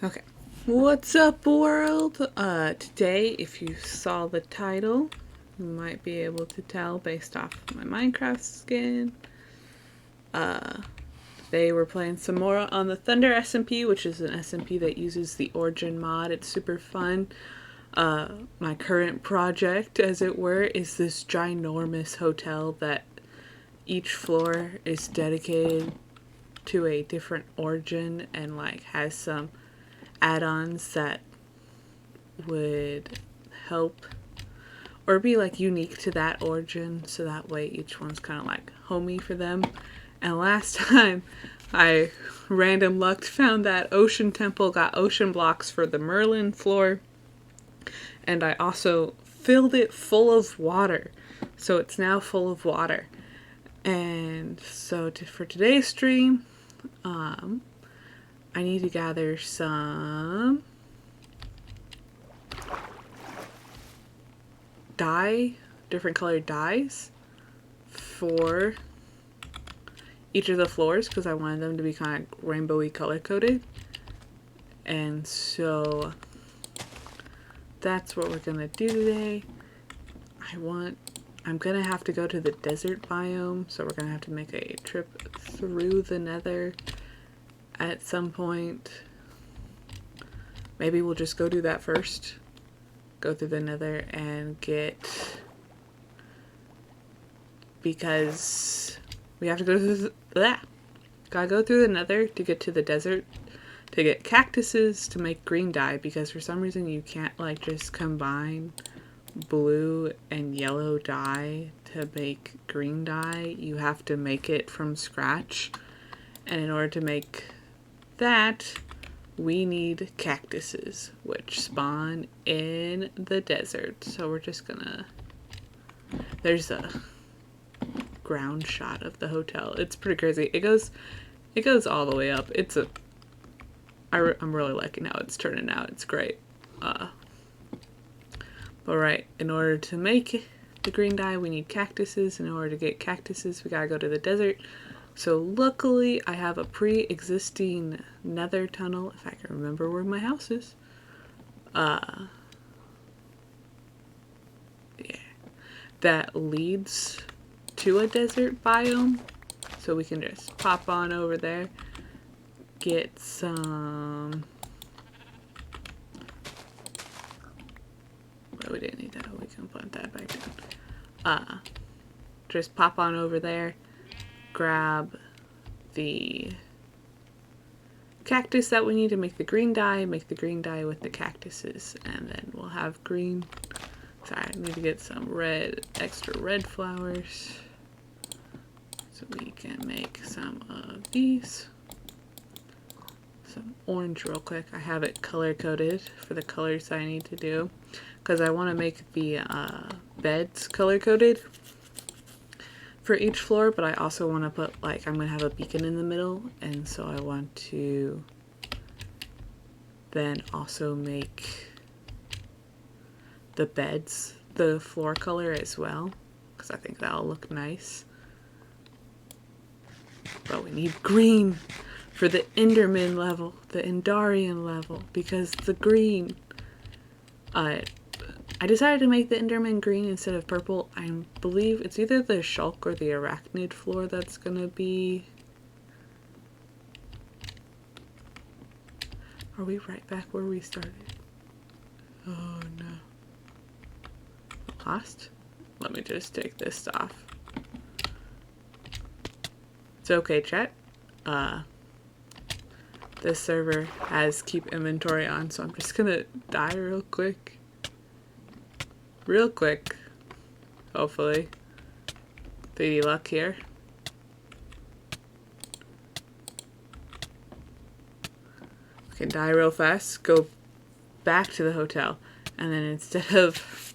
Okay. What's up, world? Today, if you saw the title, you might be able to tell based off my Minecraft skin. Today we're playing some more on the Thunder SMP, which is an SMP that uses the Origin mod. It's super fun. My current project, as it were, is this ginormous hotel that each floor is dedicated to a different origin and like has some add-ons that would help or be like unique to that origin, so that way each one's kind of like homey for them. And last time I random lucked found that Ocean Temple got ocean blocks for the Merlin floor, and I also filled it full of water, so it's now full of water. And so for today's stream, I need to gather some different colored dyes for each of the floors because I wanted them to be kind of rainbowy color coded. And so that's what we're gonna do today. I'm gonna have to go to the desert biome, so we're gonna have to make a trip through the nether at some point. Maybe we'll just go do that first. Go through the nether and because we have to go through gotta go through the nether to get to the desert to get cactuses to make green dye, because for some reason you can't like just combine blue and yellow dye to make green dye. You have to make it from scratch, and in order to make that we need cactuses, which spawn in the desert. So we're just gonna... There's a ground shot of the hotel. It's pretty crazy. It goes all the way up. I'm really liking how it's turning out. It's great. But right, in order to make the green dye, we need cactuses. In order to get cactuses, we gotta go to the desert. So luckily, I have a pre-existing nether tunnel, if I can remember where my house is. Yeah. That leads to a desert biome. So we can just pop on over there, get some... Well, we didn't need that. We can put that back down. Just pop on over there, grab the cactus that we need to make the green dye with the cactuses, and then we'll have green. Sorry, I need to get some extra red flowers so we can make some of these. Some orange real quick. I have it color coded for the colors I need to do because I want to make the beds color coded for each floor, but I also want to put, like, I'm going to have a beacon in the middle, and so I want to then also make the beds the floor color as well, because I think that'll look nice. But we need green for the Enderman level, the Endarian level, because the green, I decided to make the Enderman green instead of purple. I believe it's either the Shulk or the Arachnid floor that's gonna be... Are we right back where we started? Oh no. Lost? Let me just take this off. It's okay, chat. This server has keep inventory on, so I'm just gonna die real quick. Hopefully. 3D luck here. We can die real fast, go back to the hotel, and then instead of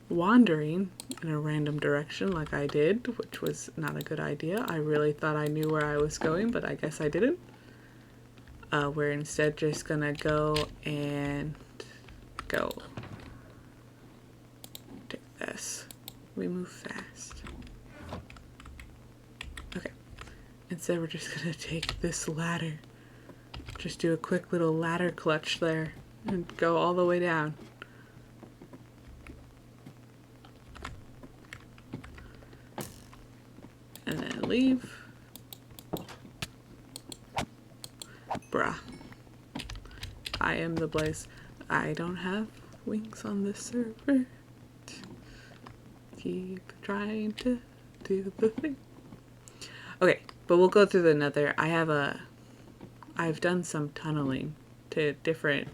wandering in a random direction like I did, which was not a good idea, I really thought I knew where I was going, but I guess I didn't. We're instead just gonna go and go. Take this. We move fast. Okay. Instead we're just gonna take this ladder just do a quick little ladder clutch there and go all the way down. And then leave. Bruh. I am the Blaze. I don't have wings on this server. Keep trying to do the thing. Okay, but we'll go through the nether. I've done some tunneling to different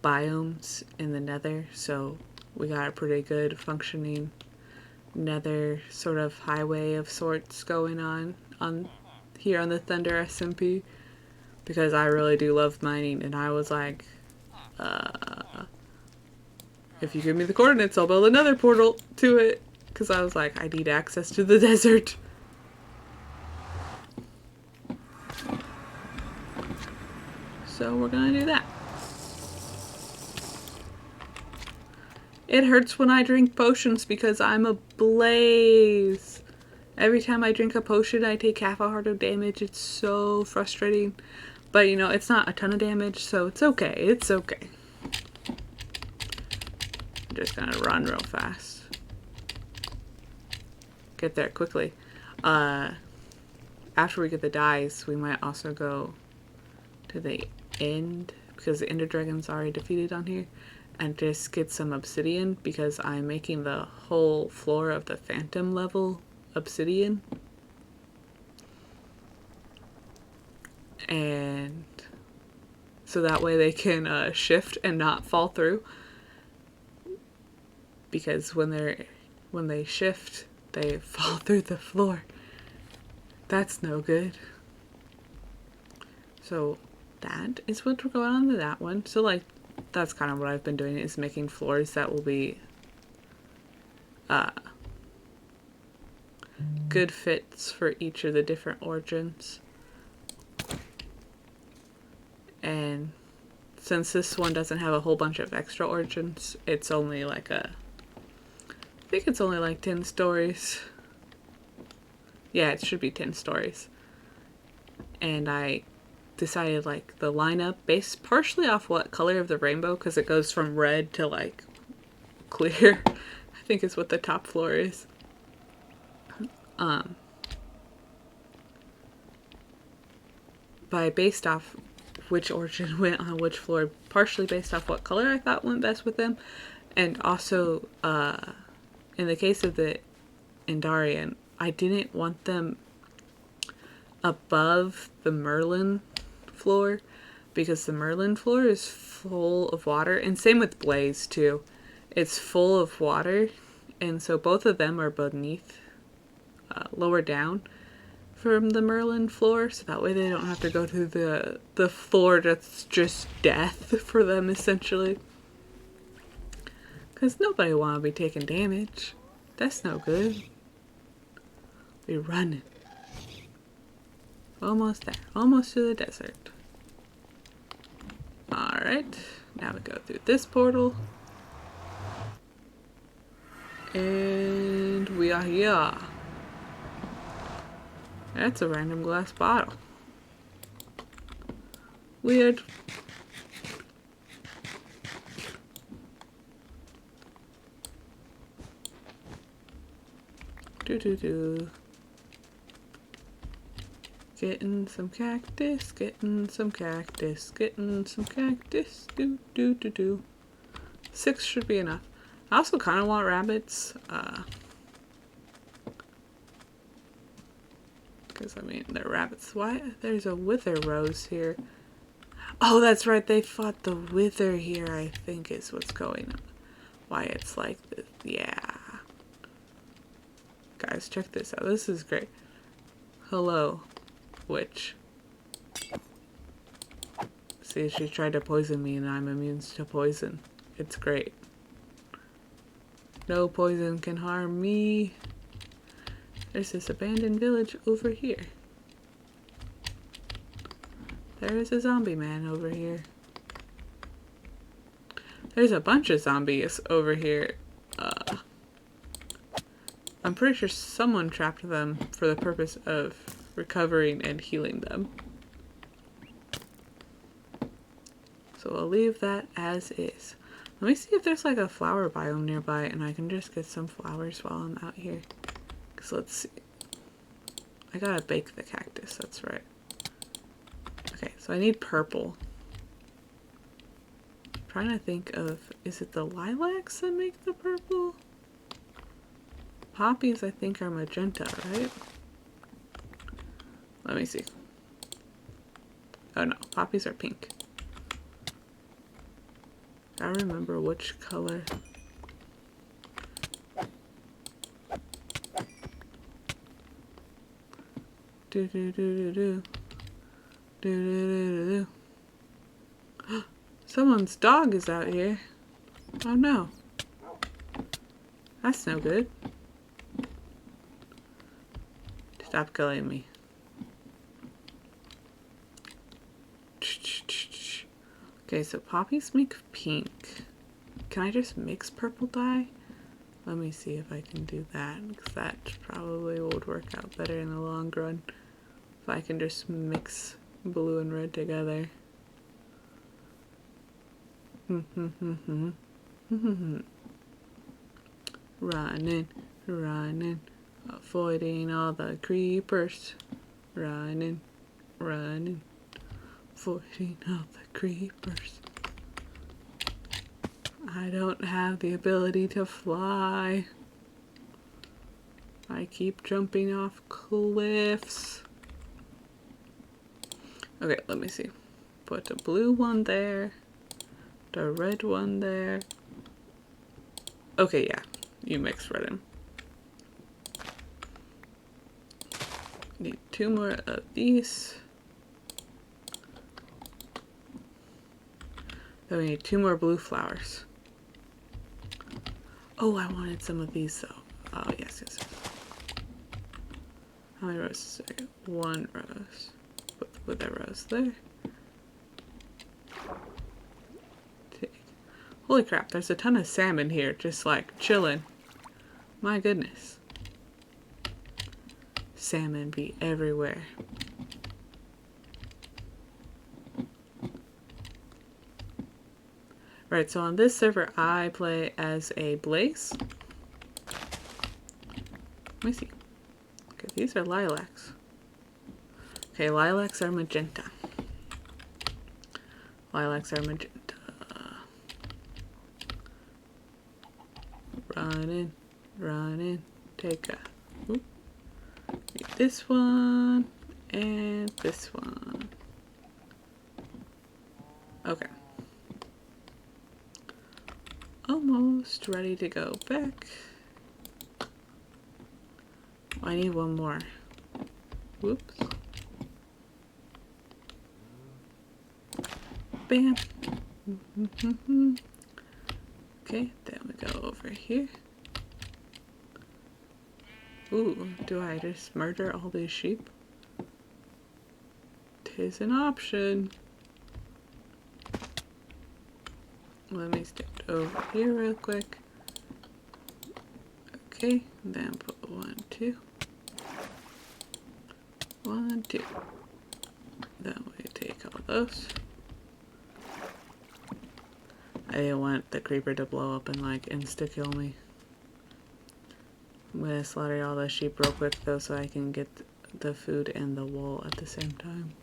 biomes in the nether, so we got a pretty good functioning nether sort of highway of sorts going on here on the Thunder SMP, because I really do love mining, and I was like, if you give me the coordinates, I'll build another portal to it, because I was like, I need access to the desert. So we're gonna do that. It hurts when I drink potions because I'm a Blaze. Every time I drink a potion, I take half a heart of damage. It's so frustrating. But, you know, it's not a ton of damage, so it's okay. It's okay. I'm just gonna run real fast. Get there quickly. After we get the dyes, we might also go to the end, because the Ender Dragon's already defeated on here, and just get some obsidian, because I'm making the whole floor of the Phantom level obsidian. And so that way they can shift and not fall through, because when they shift, they fall through the floor. That's no good. So that is what we're going on to that one. So like, that's kind of what I've been doing, is making floors that will be good fits for each of the different origins. And since this one doesn't have a whole bunch of extra origins, it's only like I think it's only like 10 stories. Yeah, it should be 10 stories. And I decided like the lineup based partially off what color of the rainbow, because it goes from red to like clear, I think is what the top floor is. But based off which origin went on which floor, partially based off what color I thought went best with them, and also in the case of the Endarian, I didn't want them above the Merlin floor, because the Merlin floor is full of water, and same with Blaze too. It's full of water, and so both of them are beneath, lower down from the Merlin floor, so that way they don't have to go through the floor that's just death for them, essentially. Because nobody want to be taking damage. That's no good. We're running. Almost there. Almost to the desert. Alright. Now we go through this portal. And we are here. That's a random glass bottle. Weird. Do. Getting some cactus, getting some cactus, getting some cactus. Do. 6 should be enough. I also kind of want rabbits. Because, I mean, they're rabbits. Why? There's a wither rose here. Oh, that's right. They fought the wither here, I think is what's going on. Why it's like this. Yeah. Guys, check this out. This is great. Hello, witch. See, she tried to poison me and I'm immune to poison. It's great. No poison can harm me. There's this abandoned village over here. There is a zombie man over here. There's a bunch of zombies over here. I'm pretty sure someone trapped them for the purpose of recovering and healing them. So we'll leave that as is. Let me see if there's like a flower biome nearby and I can just get some flowers while I'm out here. Because let's see. I gotta bake the cactus, that's right. Okay, so I need purple. I'm trying to think of, is it the lilacs that make the purple? Poppies, I think, are magenta, right? Let me see. Oh no, poppies are pink. I remember which color. Do do do do do. Do do do do. Someone's dog is out here. Oh no. That's no good. Stop killing me. Okay, so poppies make pink. Can I just mix purple dye? Let me see if I can do that, because that probably would work out better in the long run. If I can just mix blue and red together. Running, running, avoiding all the creepers. Running, running, avoiding all the creepers. I don't have the ability to fly. I keep jumping off cliffs. Okay, let me see. Put the blue one there. The red one there. Okay, yeah. You mix red in. Need 2 more of these. Then we need 2 more blue flowers. Oh, I wanted some of these though. Oh, yes, yes, yes. How many roses do I get? 1 rose. Put that rose there. Take. Holy crap, there's a ton of salmon here, just like chilling. My goodness. Salmon be everywhere. Right, so on this server, I play as a Blaze. Let me see. Okay, these are lilacs. Okay, lilacs are magenta. Lilacs are magenta. Running, running, take a... Oop. This one, and this one. Okay. Almost ready to go back. I need 1 more. Whoops. Bam. Okay, then we go over here. Ooh, do I just murder all these sheep? 'Tis an option. Let me stick it over here real quick. Okay, then put 1, 2. 1, 2. Then we take all those. I didn't want the creeper to blow up and like insta-kill me. I'm gonna slaughter all the sheep real quick though so I can get the food and the wool at the same time.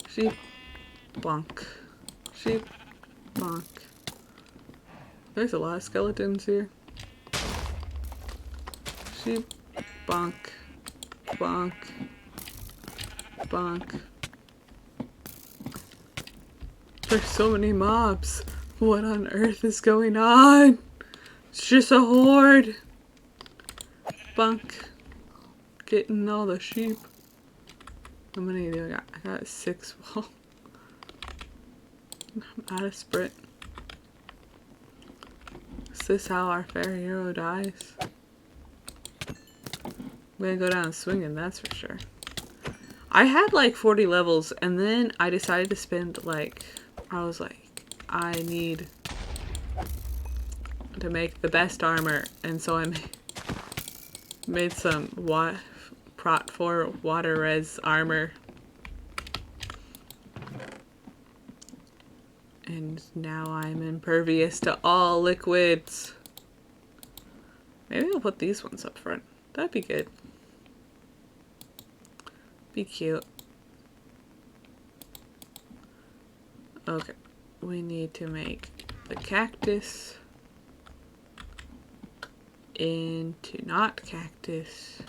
Sheep, bonk. Sheep, bonk. There's a lot of skeletons here. Sheep, bonk, bonk, bonk. There's so many mobs. What on earth is going on? It's just a horde. Bonk. Getting all the sheep. How many do I got? I got 6 wool. I'm out of sprint. Is this how our fair hero dies? I'm gonna go down swinging, that's for sure. I had like 40 levels and then I decided to spend like, I was like, I need to make the best armor, and so I made some Prot 4 water res armor. And now I'm impervious to all liquids. Maybe I'll put these ones up front. That'd be good. Be cute. Okay, we need to make the cactus into not cactus.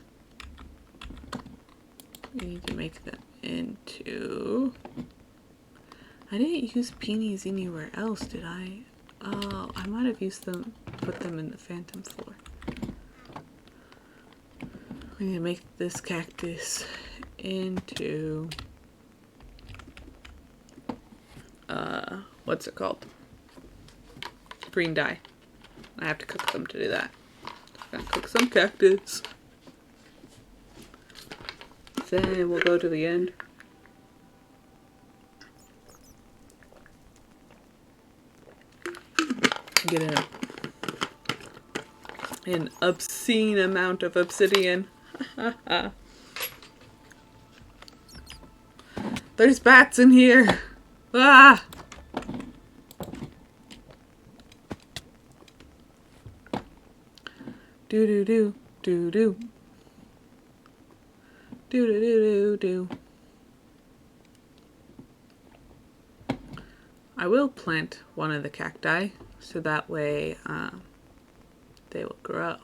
We need to make them into... I didn't use peonies anywhere else, did I? Oh, I might have used them, put them in the phantom floor. We need to make this cactus into... what's it called? Green dye. I have to cook them to do that. I'm gonna cook some cactus. Then we'll go to the end. Get an obscene amount of obsidian. There's bats in here. Ah! Do do do do do. Do do do do do. I will plant one of the cacti so that way they will grow.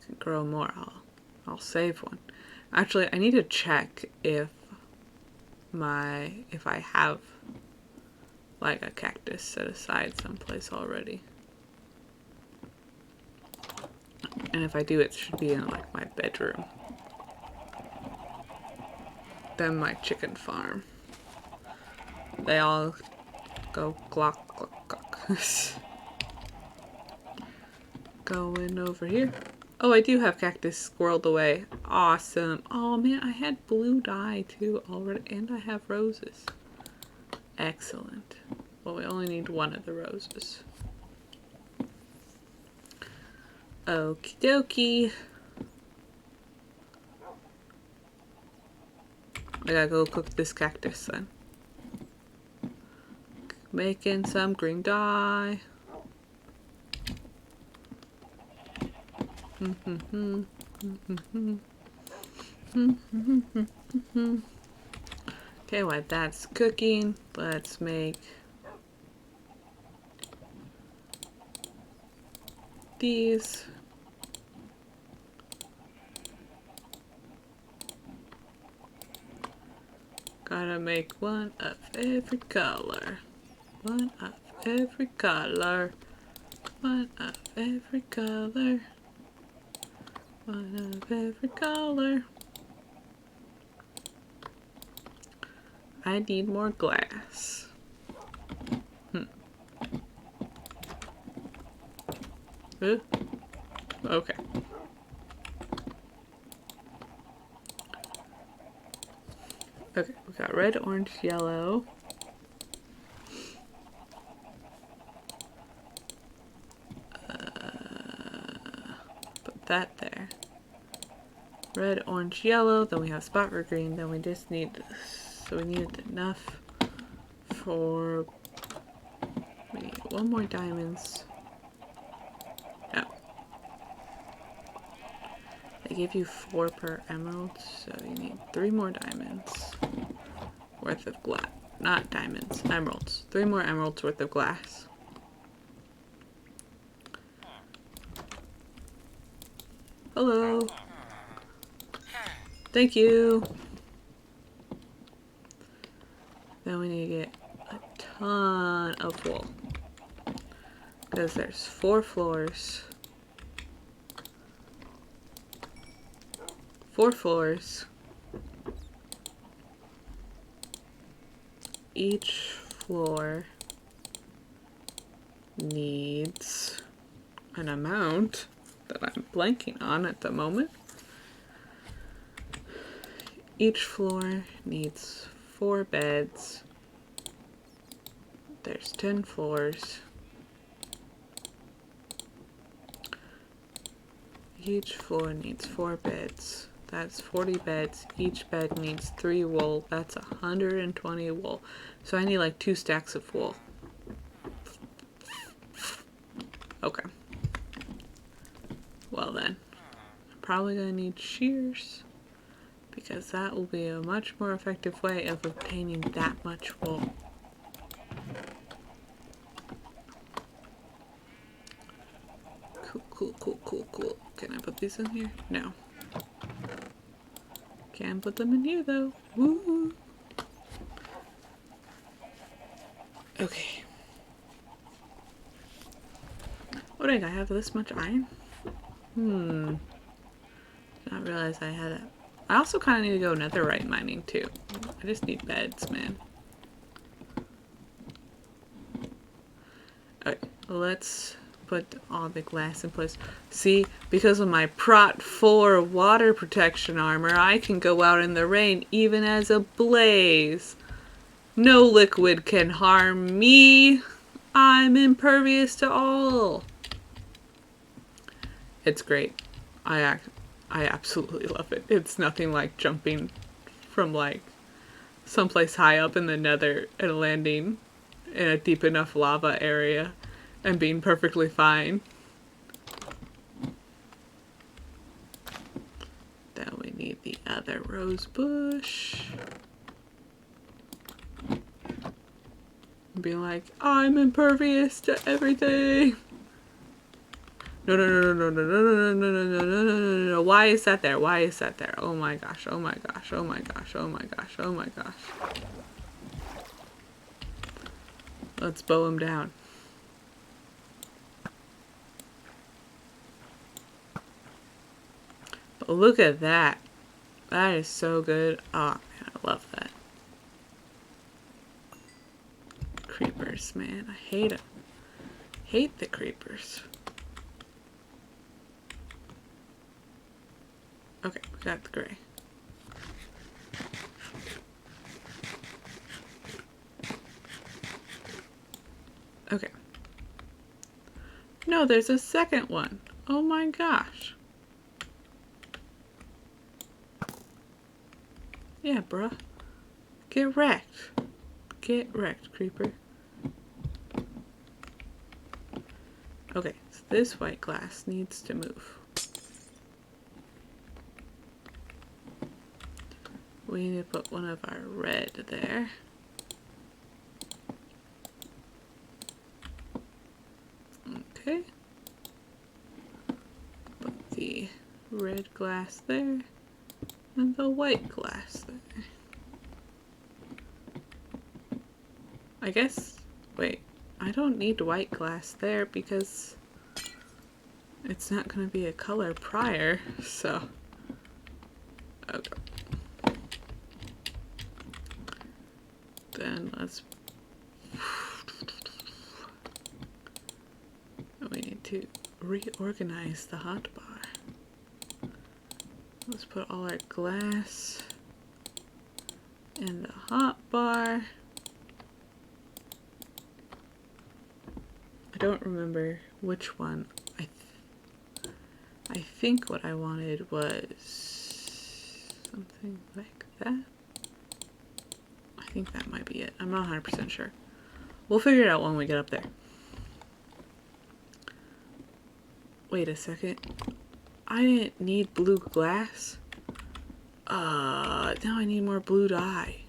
Can grow more. I'll save one. Actually, I need to check if I have like a cactus set aside someplace already. And if I do, it should be in like my bedroom. Then my chicken farm. They all go glock glock glock. Going over here. Oh, I do have cactus squirreled away. Awesome. Oh man, I had blue dye too already, and I have roses. Excellent. Well, we only need one of the roses. Okie dokie. I gotta go cook this cactus then. Making some green dye. Okay, while that's cooking, let's make these. Gotta make one of every color. One of every color. One of every color. One of every color. I need more glass. Okay. Okay, we got red, orange, yellow. Put that there. Red, orange, yellow. Then we have spot for green. Then we just need this. So we need enough for... We need one more diamonds. No. They give you 4 per emerald, so you need 3 more diamonds worth of glass. Not diamonds, emeralds. 3 more emeralds worth of glass. Hello. Thank you. Then we need to get a ton of wool. Because there's 4 floors. 4 floors. Each floor needs an amount that I'm blanking on at the moment. Each floor needs 4 beds. There's 10 floors. Each floor needs 4 beds. That's 40 beds. Each bed needs 3 wool. That's 120 wool. So I need like 2 stacks of wool. Okay. Well then, I'm probably gonna need shears, because that will be a much more effective way of obtaining that much wool. Cool. Can I put these in here? No. Can put them in here though. Woo! Okay. Oh dang, I have this much iron? Did not realize I had it. I also kind of need to go netherite mining too. I just need beds, man. Alright, let's put all the glass in place. See, because of my Prot 4 water protection armor, I can go out in the rain even as a blaze. No liquid can harm me. I'm impervious to all. It's great. I absolutely love it. It's nothing like jumping from like someplace high up in the nether and landing in a deep enough lava area and being perfectly fine. Then we need the other rose bush. Be like, I'm impervious to everything. No. Why is that there? Why is that there? Oh my gosh. Let's bow him down. But look at that. That is so good. Oh man, I love that. Creepers, man. I hate them. Hate the creepers. Okay, we got the gray. Okay. No, there's a second one. Oh my gosh. Yeah, bruh. Get wrecked. Get wrecked, creeper. Okay, so this white glass needs to move. We need to put one of our red there. Okay. Put the red glass there and the white glass there. I guess, wait, I don't need white glass there because it's not going to be a color prior, so, okay. Then let's, we need to reorganize the hotbar. Let's put all our glass in the hotbar. I don't remember which one. I think what I wanted was something like that. I think that might be it. I'm not 100% sure. We'll figure it out when we get up there. Wait a second. I didn't need blue glass. Now I need more blue dye.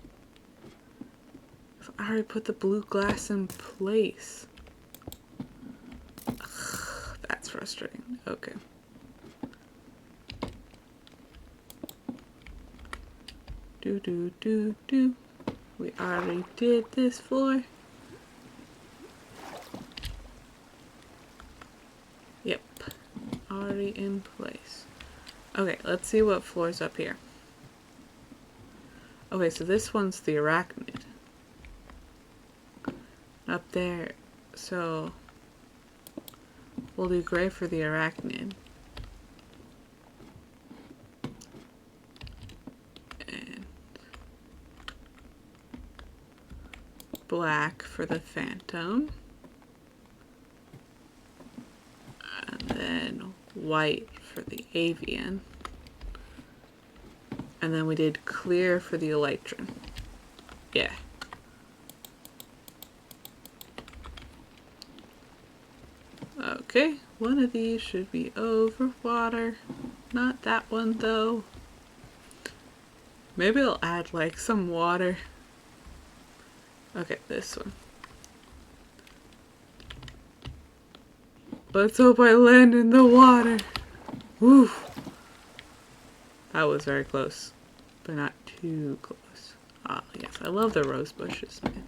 I already put the blue glass in place. Ugh, that's frustrating. Okay. Do. We already did this floor. Yep. Already in place. Okay, let's see what floor's up here. Okay, so this one's the arachnid. Up there, so we'll do gray for the arachnid. And black for the phantom. And then white for the avian. And then we did clear for the elytron. Yeah. Okay, one of these should be over water. Not that one though. Maybe I'll add like some water. Okay, this one. Let's hope I land in the water. Woo! That was very close, but not too close. Ah, yes, I love the rose bushes, man.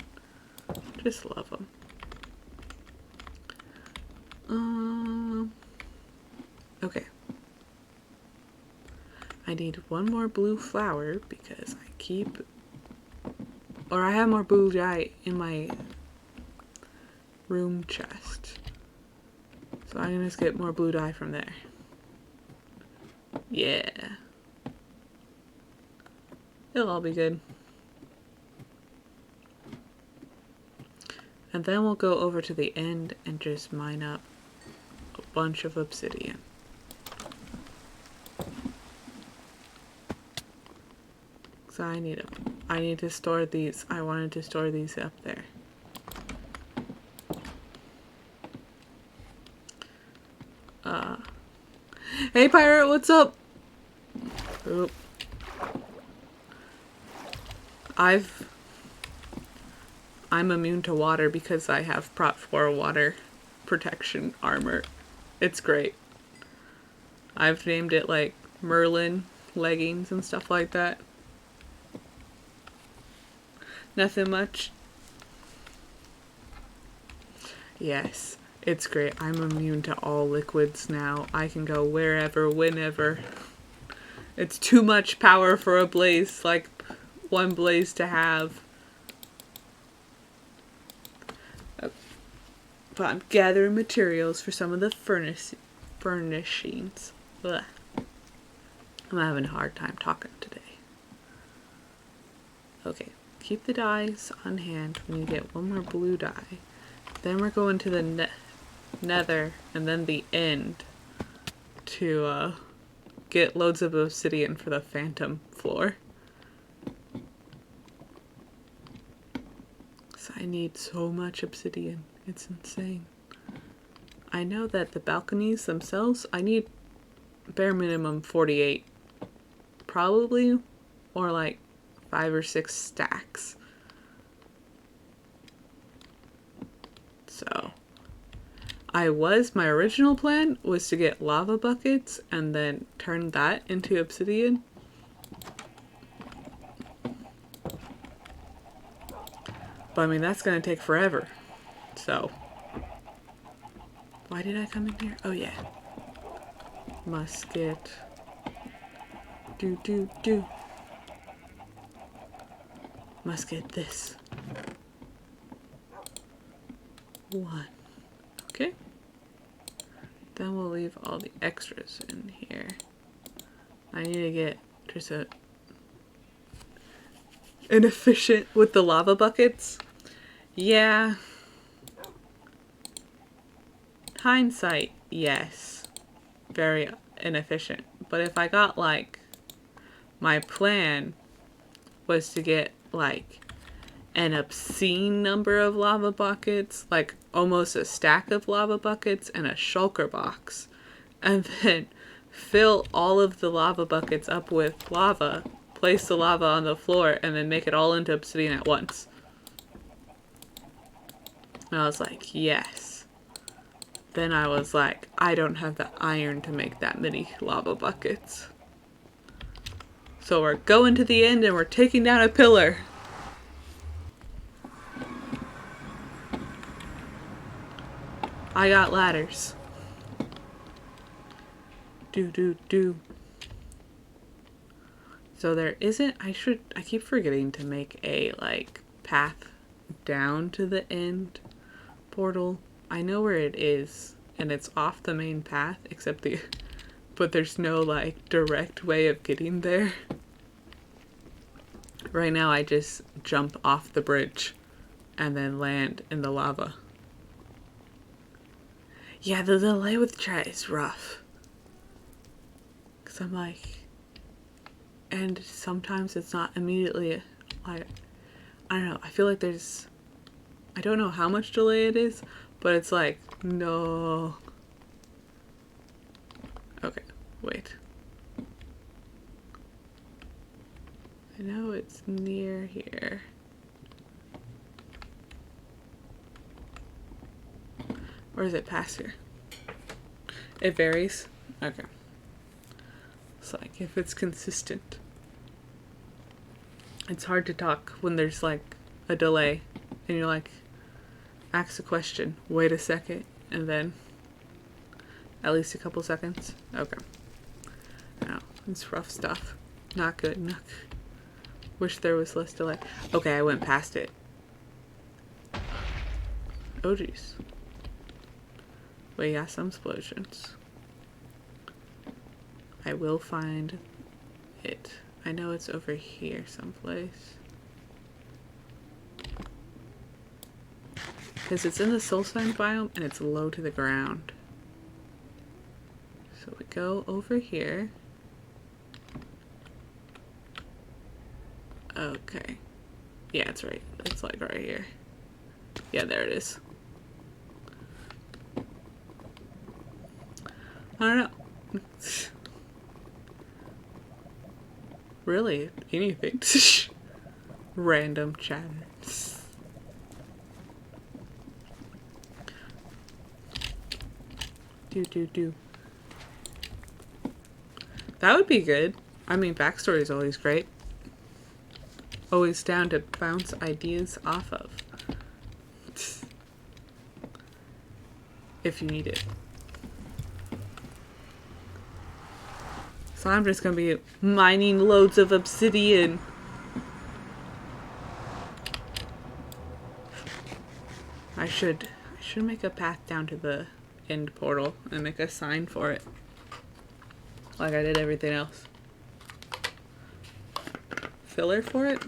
Just love them. Okay. I need one more blue flower because I have more blue dye in my room chest. So I'm gonna just get more blue dye from there. Yeah. It'll all be good. And then we'll go over to the end and just mine up a bunch of obsidian. So I need to store these. I wanted to store these up there. Hey pirate, what's up? Oop. I'm immune to water because I have Prot 4 water protection armor. It's great. I've named it like Merlin leggings and stuff like that. Nothing much. Yes, it's great. I'm immune to all liquids now. I can go wherever, whenever. It's too much power for a blaze, like one blaze to have. But I'm gathering materials for some of the furnishings. Ugh. I'm having a hard time talking today. Okay, keep the dyes on hand. We need to get one more blue dye. Then we're going to the nether and then the end to get loads of obsidian for the phantom floor. So I need so much obsidian. It's insane. I know that the balconies themselves, I need bare minimum 48. Probably, or like 5 or 6 stacks. So, my original plan was to get lava buckets and then turn that into obsidian. But I mean, that's gonna take forever. So, why did I come in here? Oh yeah. Musket. Do. Must get this. 1. Okay. Then we'll leave all the extras in here. I need to get just inefficient with the lava buckets. Yeah. Hindsight, yes. Very inefficient. But if I got like, my plan was to get like an obscene number of lava buckets, like almost a stack of lava buckets and a shulker box, and then fill all of the lava buckets up with lava, place the lava on the floor, and then make it all into obsidian at once. And I was like, yes. Then I was like, I don't have the iron to make that many lava buckets. So we're going to the end and we're taking down a pillar. I got ladders. Do. So there isn't, I keep forgetting to make a like path down to the end portal. I know where it is and it's off the main path but there's no like direct way of getting there. Right now I just jump off the bridge and then land in the lava. Yeah, the delay with chat is rough. Cause I'm like, and sometimes it's not immediately, like, I don't know, I feel like I don't know how much delay it is, but it's like, no. Okay, wait. I know it's near here. Or is it past here? It varies? Okay. It's like, if it's consistent. It's hard to talk when there's like a delay and you're like, ask a question, wait a second, and then at least a couple seconds. Okay. No, it's rough stuff. Not good. Not good. Wish there was less delay. Okay, I went past it. Oh jeez. We got some explosions. I will find it. I know it's over here someplace. Because it's in the soul sand biome and it's low to the ground. So we go over here. Okay. Yeah, it's right. It's like right here. Yeah, there it is. I don't know. Really, anything. Random chatter. Do. That would be good. I mean, backstory is always great. Always down to bounce ideas off of. If you need it. So I'm just gonna be mining loads of obsidian. I should make a path down to the end portal and make a sign for it. Like I did everything else. Filler for it?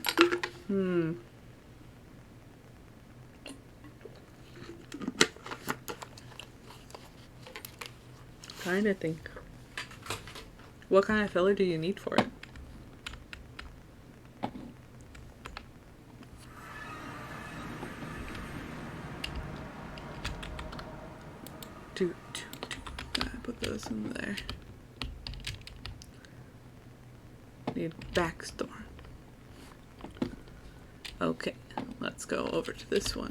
Trying to think. What kind of filler do you need for it? Gotta put those in there. Need backstory. Okay, let's go over to this one.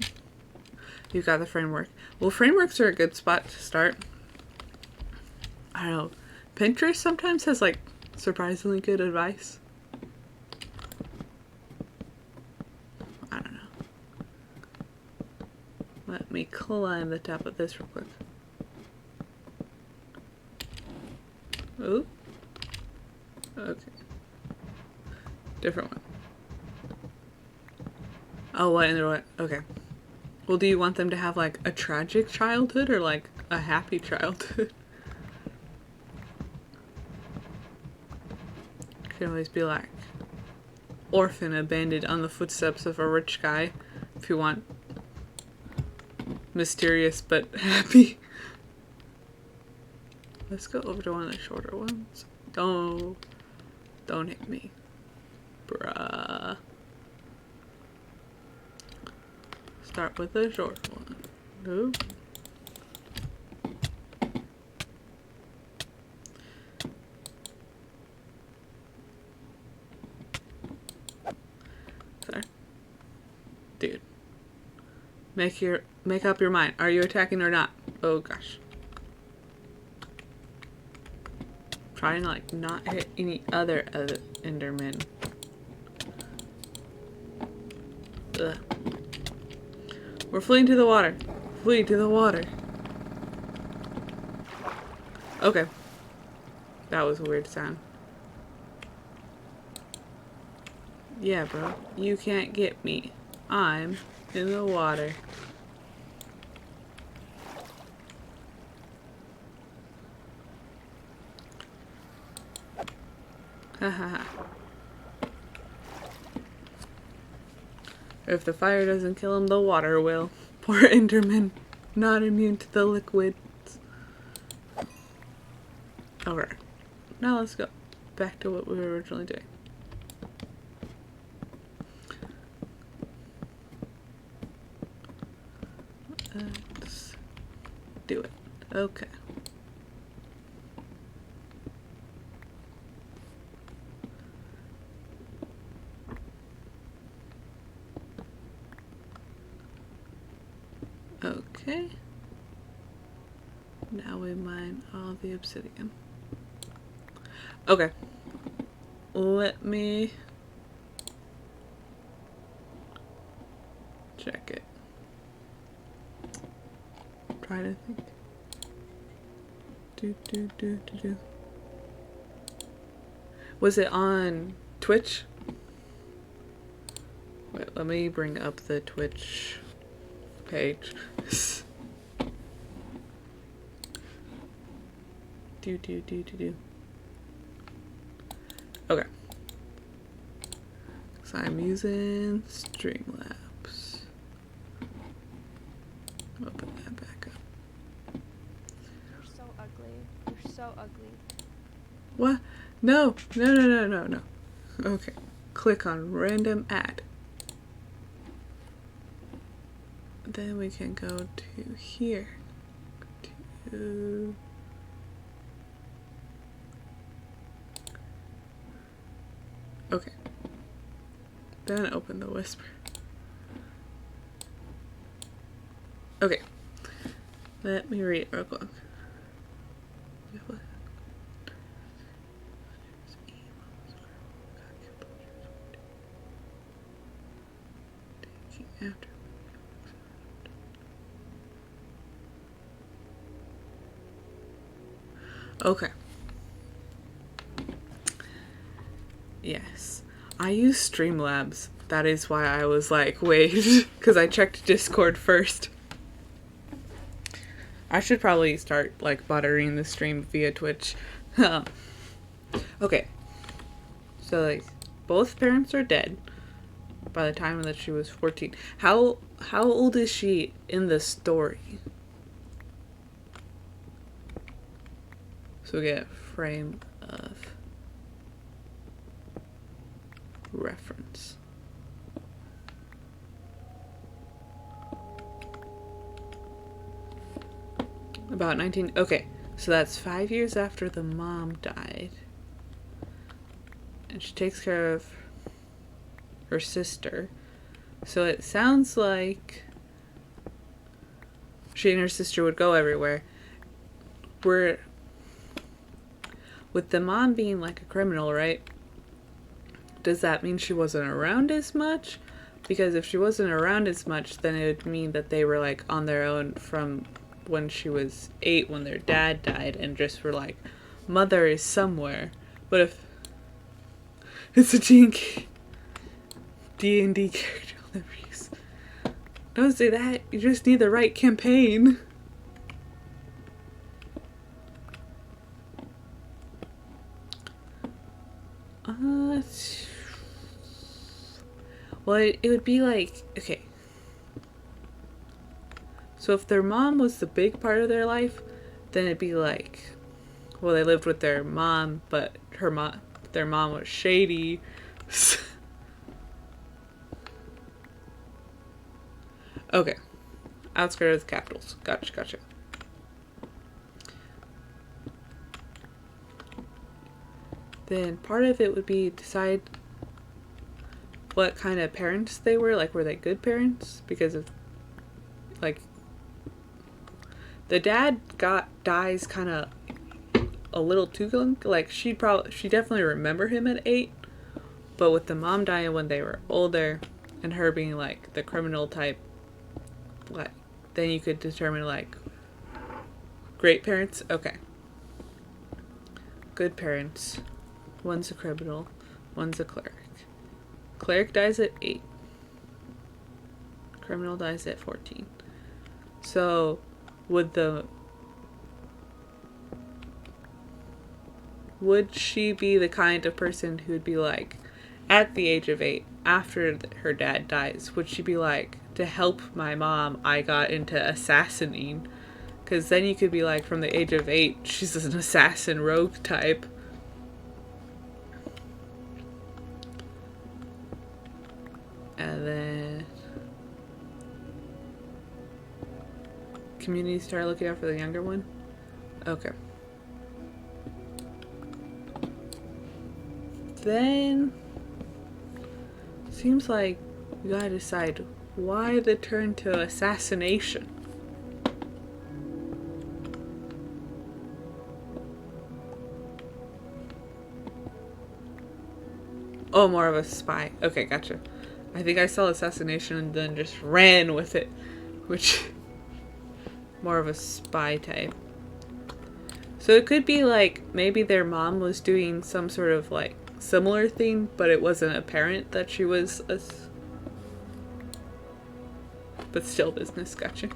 You got the framework. Well, frameworks are a good spot to start. I don't know. Pinterest sometimes has like surprisingly good advice. I don't know. Let me climb the top of this real quick. Ooh. Okay. Different one. Oh, what in the what? Okay. Well, do you want them to have like a tragic childhood or like a happy childhood? Can always be like orphan abandoned on the footsteps of a rich guy if you want mysterious but happy. Let's go over to one of the shorter ones. Don't hit me, bruh. Start with the short one. Ooh. Dude. Make up your mind. Are you attacking or not? Oh gosh. Trying to like not hit any other Endermen. Ugh. We're fleeing to the water. Flee to the water. Okay. That was a weird sound. Yeah, bro. You can't get me. I'm in the water. Hahaha. If the fire doesn't kill him, the water will. Poor Enderman. Not immune to the liquids. Alright. Now let's go back to what we were originally doing. Okay. Okay. Now we mine all the obsidian. Okay. Let me check it. I'm trying to think. Do. Was it on Twitch? Wait, let me bring up the Twitch page. do. Okay. So I'm using Streamlabs. Open that back up. You're so ugly. You're so ugly. What? No. Okay. Click on random ad. Then we can go to here. To okay. Then open the whisper. Okay. Let me read real quick. After. Okay. Yes. I use Streamlabs. That is why I was like, wait, because I checked Discord first. I should probably start like buttering the stream via Twitch. Okay. So like both parents are dead by the time that she was 14. How old is she in the story? So we get a frame of reference. About 19. Okay, so that's 5 years after the mom died. And she takes care of her sister. So it sounds like she and her sister would go everywhere. With the mom being like a criminal, right? Does that mean she wasn't around as much? Because if she wasn't around as much, then it would mean that they were like on their own from when she was 8 when their dad died and just were like, mother is somewhere. But if it's a D&D character I'll never use. Don't say that. You just need the right campaign. Well, it would be like, okay. So if their mom was the big part of their life, then it'd be like, well, they lived with their mom, but their mom was shady. Okay. Outskirts of the capitals. Gotcha. Then part of it would be decide what kind of parents they were. Like, were they good parents? Because of, like, the dad dies kind of a little too young. Like, she definitely remember him at 8, but with the mom dying when they were older, and her being like the criminal type, like, then you could determine like great parents. Okay, good parents. One's a criminal, one's a cleric. Cleric dies at 8. Criminal dies at 14. So, would she be the kind of person who would be like, at the age of 8, after her dad dies, would she be like, to help my mom, I got into assassinating? Because then you could be like, from the age of 8, she's an assassin rogue type. And then community started looking out for the younger one. Okay. Then seems like we gotta decide why the turn to assassination. Oh, more of a spy. Okay, gotcha. I think I saw assassination and then just ran with it, which more of a spy type. So it could be like maybe their mom was doing some sort of like similar thing, but it wasn't apparent that she was a. But still business, gotcha.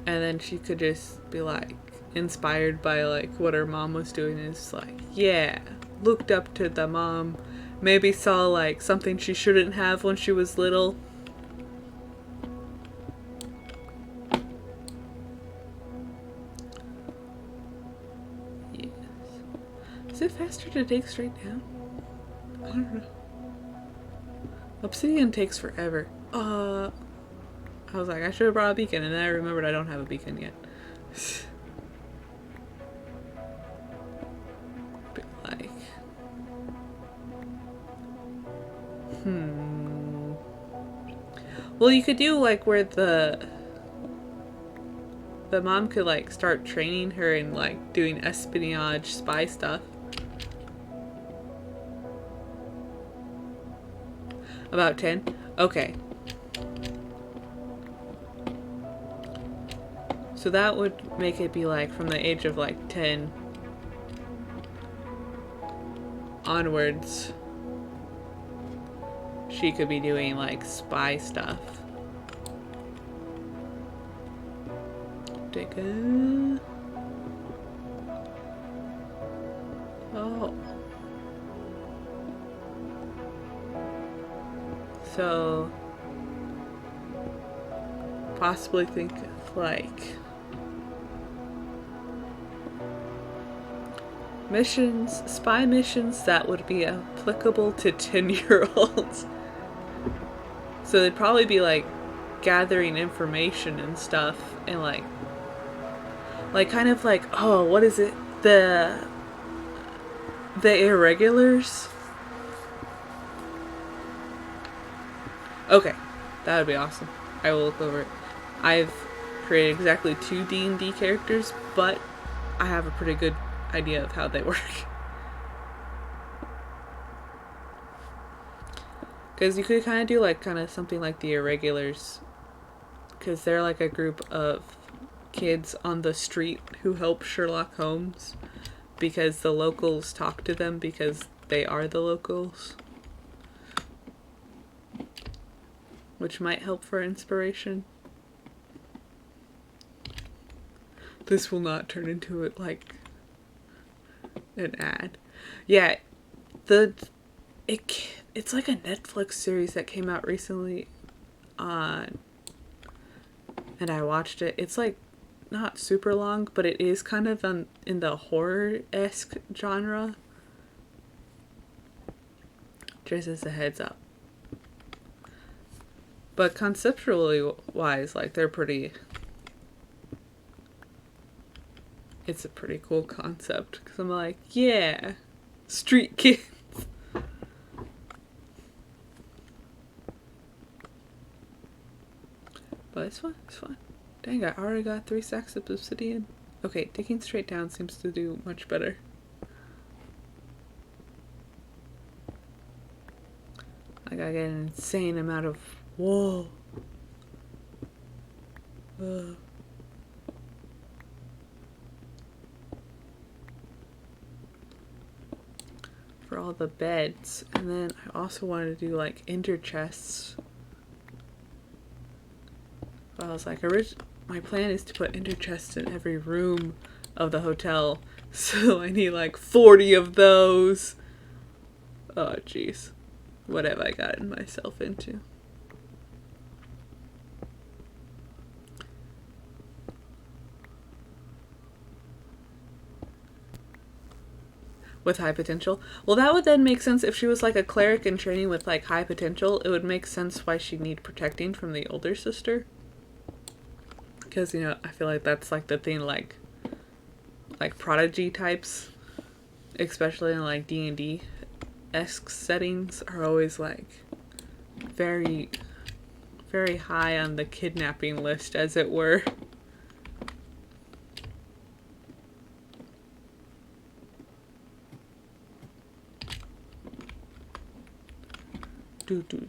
And then she could just be like inspired by like what her mom was doing, is like, yeah, looked up to the mom, maybe saw like something she shouldn't have when she was little. Yes. Is it faster to take straight down? I don't know. Obsidian takes forever. I was like, I should have brought a beacon, and then I remembered I don't have a beacon yet. But like, well, you could do like where the mom could like start training her in like doing espionage spy stuff. About 10? Okay. So that would make it be like from the age of like 10 onwards. She could be doing like spy stuff. Take a... Oh. So possibly think of like missions, spy missions that would be applicable to 10-year-olds. So they'd probably be like gathering information and stuff, and like kind of like, oh, what is it? The irregulars? Okay, that would be awesome. I will look over it. I've created exactly 2 D&D characters, but I have a pretty good idea of how they work. Because you could kind of do like something like the irregulars, because they're like a group of kids on the street who help Sherlock Holmes because the locals talk to them because they are the locals, which might help for inspiration. This will not turn into it like an ad. Yeah, it's like a Netflix series that came out recently on, and I watched it. It's like not super long, but it is kind of in the horror-esque genre. Just as a heads up. But conceptually wise, like they're pretty... It's a pretty cool concept, because I'm like, yeah, street kids. But it's fun, it's fun. Dang, I already got 3 stacks of obsidian. Okay, digging straight down seems to do much better. I gotta get an insane amount of wool. For all the beds. And then I also wanted to do like ender chests. But I was like, my plan is to put ender chests in every room of the hotel. So I need like 40 of those. Oh jeez. What have I gotten myself into? With high potential? Well, that would then make sense if she was like a cleric in training with like high potential. It would make sense why she'd need protecting from the older sister. Because, you know, I feel like that's like the thing, like prodigy types, especially in like D&D-esque settings, are always like very, very high on the kidnapping list, as it were. Do, do, do.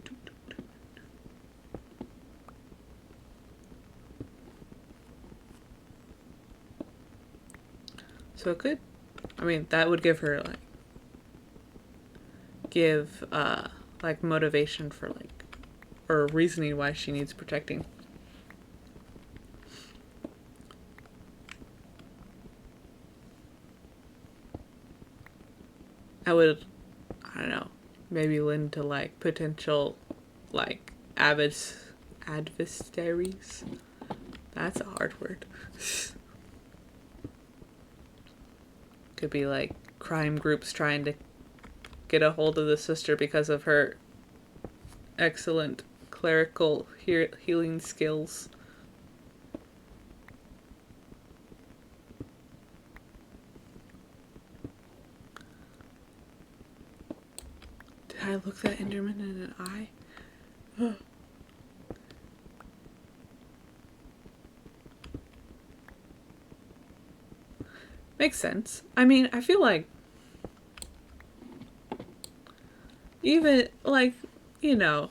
So it could, I mean, that would give her like, like motivation for like, or reasoning why she needs protecting. I would, I don't know, maybe lend to like potential like adversaries. That's a hard word. Could be like crime groups trying to get a hold of the sister because of her excellent clerical healing skills. Did I look that Enderman in an eye? Makes sense. I mean, I feel like even like, you know,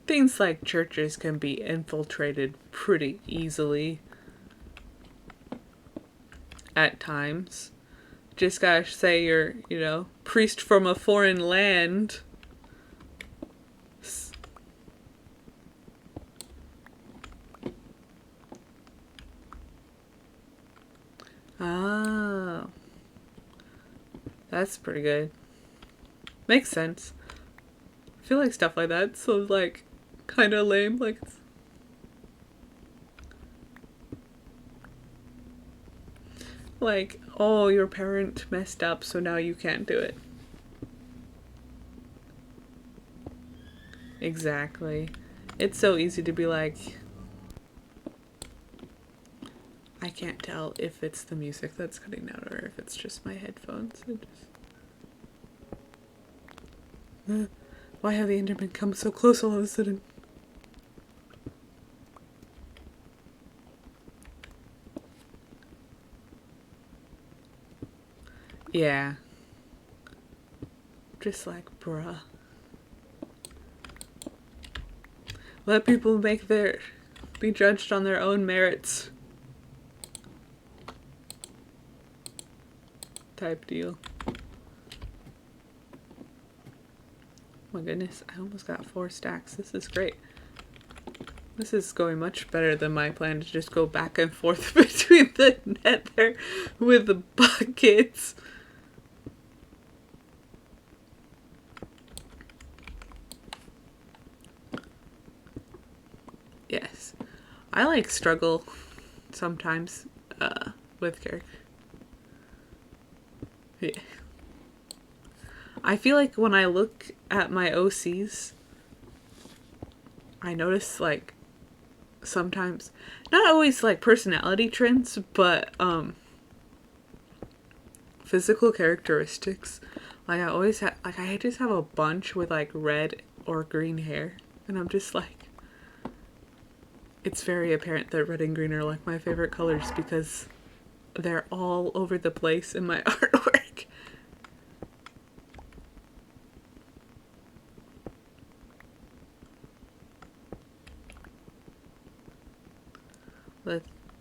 things like churches can be infiltrated pretty easily at times. Just gotta say you're, you know, priest from a foreign land. Oh, that's pretty good. Makes sense. I feel like stuff like that so like kind of lame. Like, oh, your parent messed up, so now you can't do it. Exactly. It's so easy to be like, I can't tell if it's the music that's cutting out or if it's just my headphones. Why have the Endermen come so close all of a sudden? Yeah. Just like, bruh. Let people be judged on their own merits. Type deal. Oh my goodness, I almost got 4 stacks. This is great. This is going much better than my plan to just go back and forth between the nether with the buckets. Yes. I like struggle sometimes with character. Yeah. I feel like when I look at my OCs, I notice like sometimes, not always like personality trends, but physical characteristics. Like I always have, like I just have a bunch with like red or green hair, and I'm just like, it's very apparent that red and green are like my favorite colors because they're all over the place in my artwork.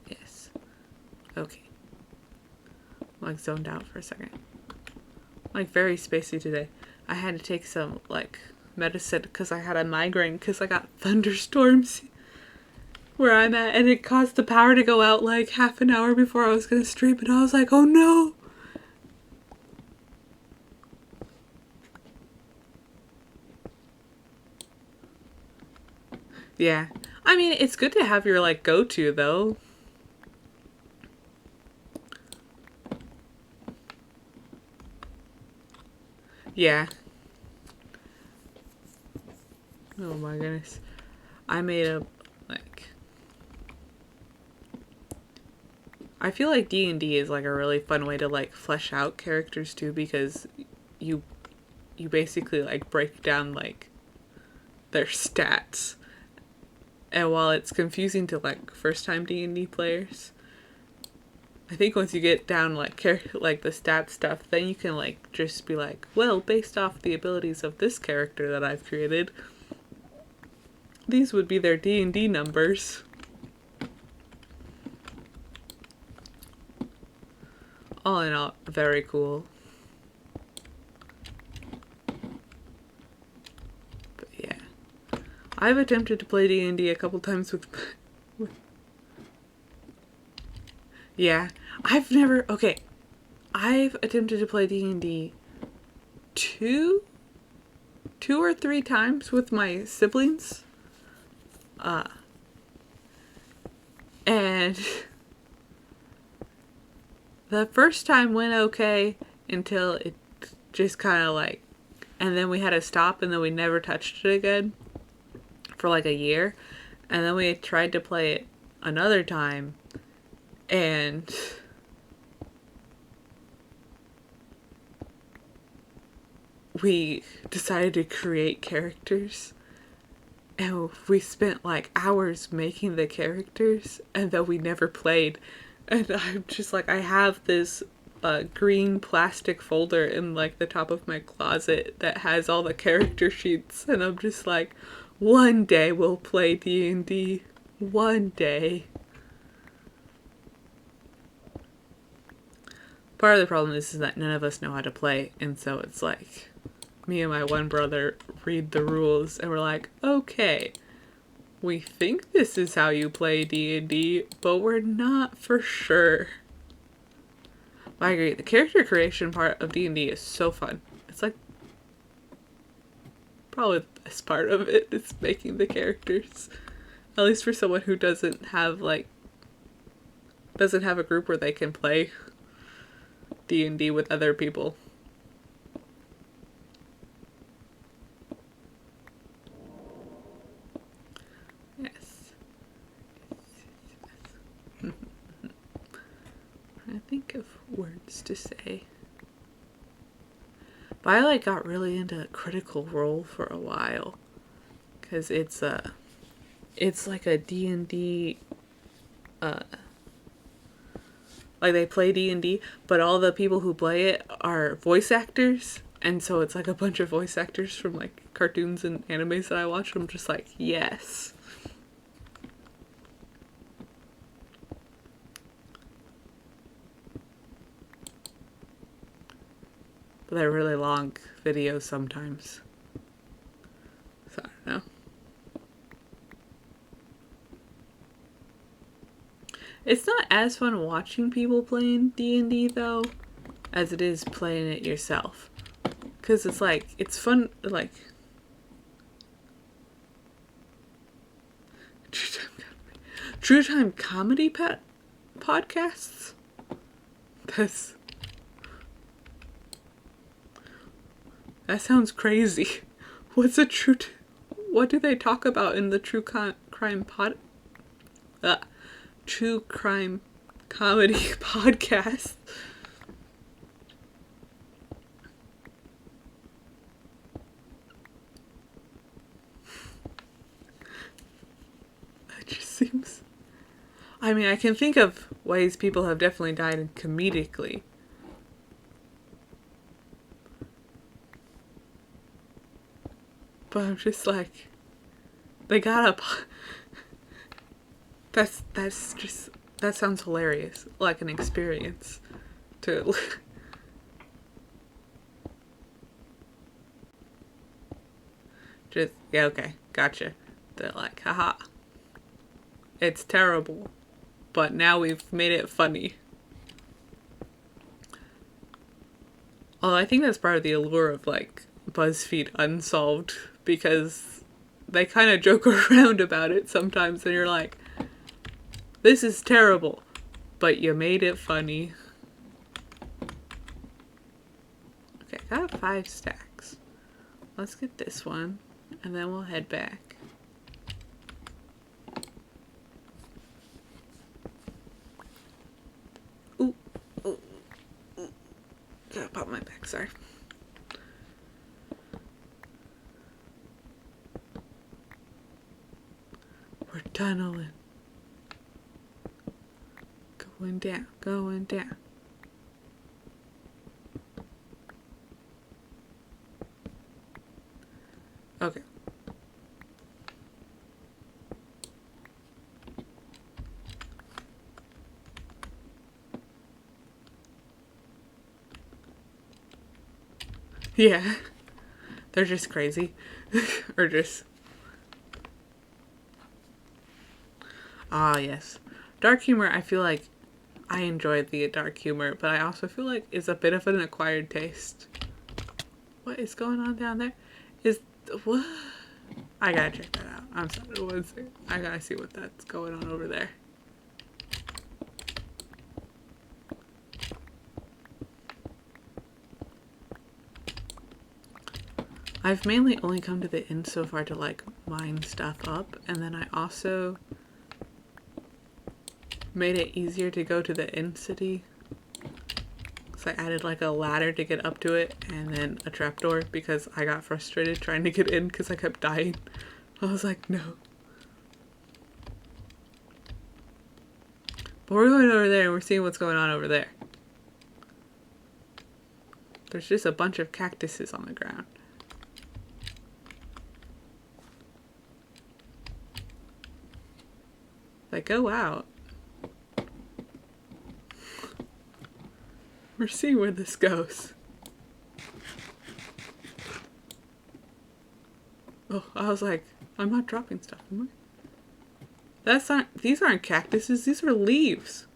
Yes. Okay. I'm like zoned out for a second. Like very spacey today. I had to take some like medicine because I had a migraine because I got thunderstorms where I'm at, and it caused the power to go out like half an hour before I was gonna stream, and I was like, oh no. Yeah. I mean, it's good to have your like go-to though. Yeah. Oh my goodness. I made a like I feel like D&D is like a really fun way to like flesh out characters too, because you you basically like break down like their stats. And while it's confusing to like first time D&D players, I think once you get down like like the stat stuff, then you can like just be like, well, based off the abilities of this character that I've created, these would be their D&D numbers. All in all, very cool. But yeah, I've attempted to play D&D a couple times with yeah, I've never okay. I've attempted to play D&D two or three times with my siblings. And the first time went okay until it just kind of like, and then we had to stop, and then we never touched it again for like a year. And then we tried to play it another time, and we decided to create characters. And we spent like hours making the characters, and then we never played. And I'm just like, I have this green plastic folder in like the top of my closet that has all the character sheets, and I'm just like, one day we'll play D&D. One day. Part of the problem is that none of us know how to play, and so it's like me and my one brother read the rules and we're like, okay, we think this is how you play D&D, but we're not for sure. But I agree, the character creation part of D&D is so fun. It's like probably the best part of it is making the characters. At least for someone who doesn't have a group where they can play D&D with other people. I think of words to say. But I like got really into Critical Role for a while, cause it's like a D&D, like they play D&D, but all the people who play it are voice actors, and so it's like a bunch of voice actors from like cartoons and animes that I watch. I'm just like, yes. But they're really long videos sometimes. So I don't know. It's not as fun watching people playing D&D though, as it is playing it yourself. Because it's like, it's fun, like... True Time Comedy podcasts? That sounds crazy. What's a what do they talk about in the true crime true crime comedy podcast? It just seems... I mean, I can think of ways people have definitely died comedically. But I'm just like, they gotta... That's just... That sounds hilarious. Like an experience. To... just, yeah, okay, gotcha. They're like, haha. It's terrible. But now we've made it funny. Although I think that's part of the allure of, like, BuzzFeed Unsolved, because they kind of joke around about it sometimes, and you're like, this is terrible, but you made it funny. Okay, I got 5 stacks. Let's get this one, and then we'll head back. right back, sorry. We're tunneling. Going down, going down. Okay. Yeah. They're just crazy. Or just... Ah, yes. Dark humor, I feel like I enjoy the dark humor, but I also feel like it's a bit of an acquired taste. What is going on down there? Is... What? I gotta check that out. I'm sorry, one second. I gotta see what that's going on over there. I've mainly only come to the inn so far to like mine stuff up, and then I also made it easier to go to the inn city. So I added like a ladder to get up to it, and then a trapdoor because I got frustrated trying to get in because I kept dying. I was like, no. But we're going over there and we're seeing what's going on over there. There's just a bunch of cactuses on the ground. Like, go out. We're seeing where this goes. Oh, I was like, I'm not dropping stuff, am I? These aren't cactuses, these are leaves.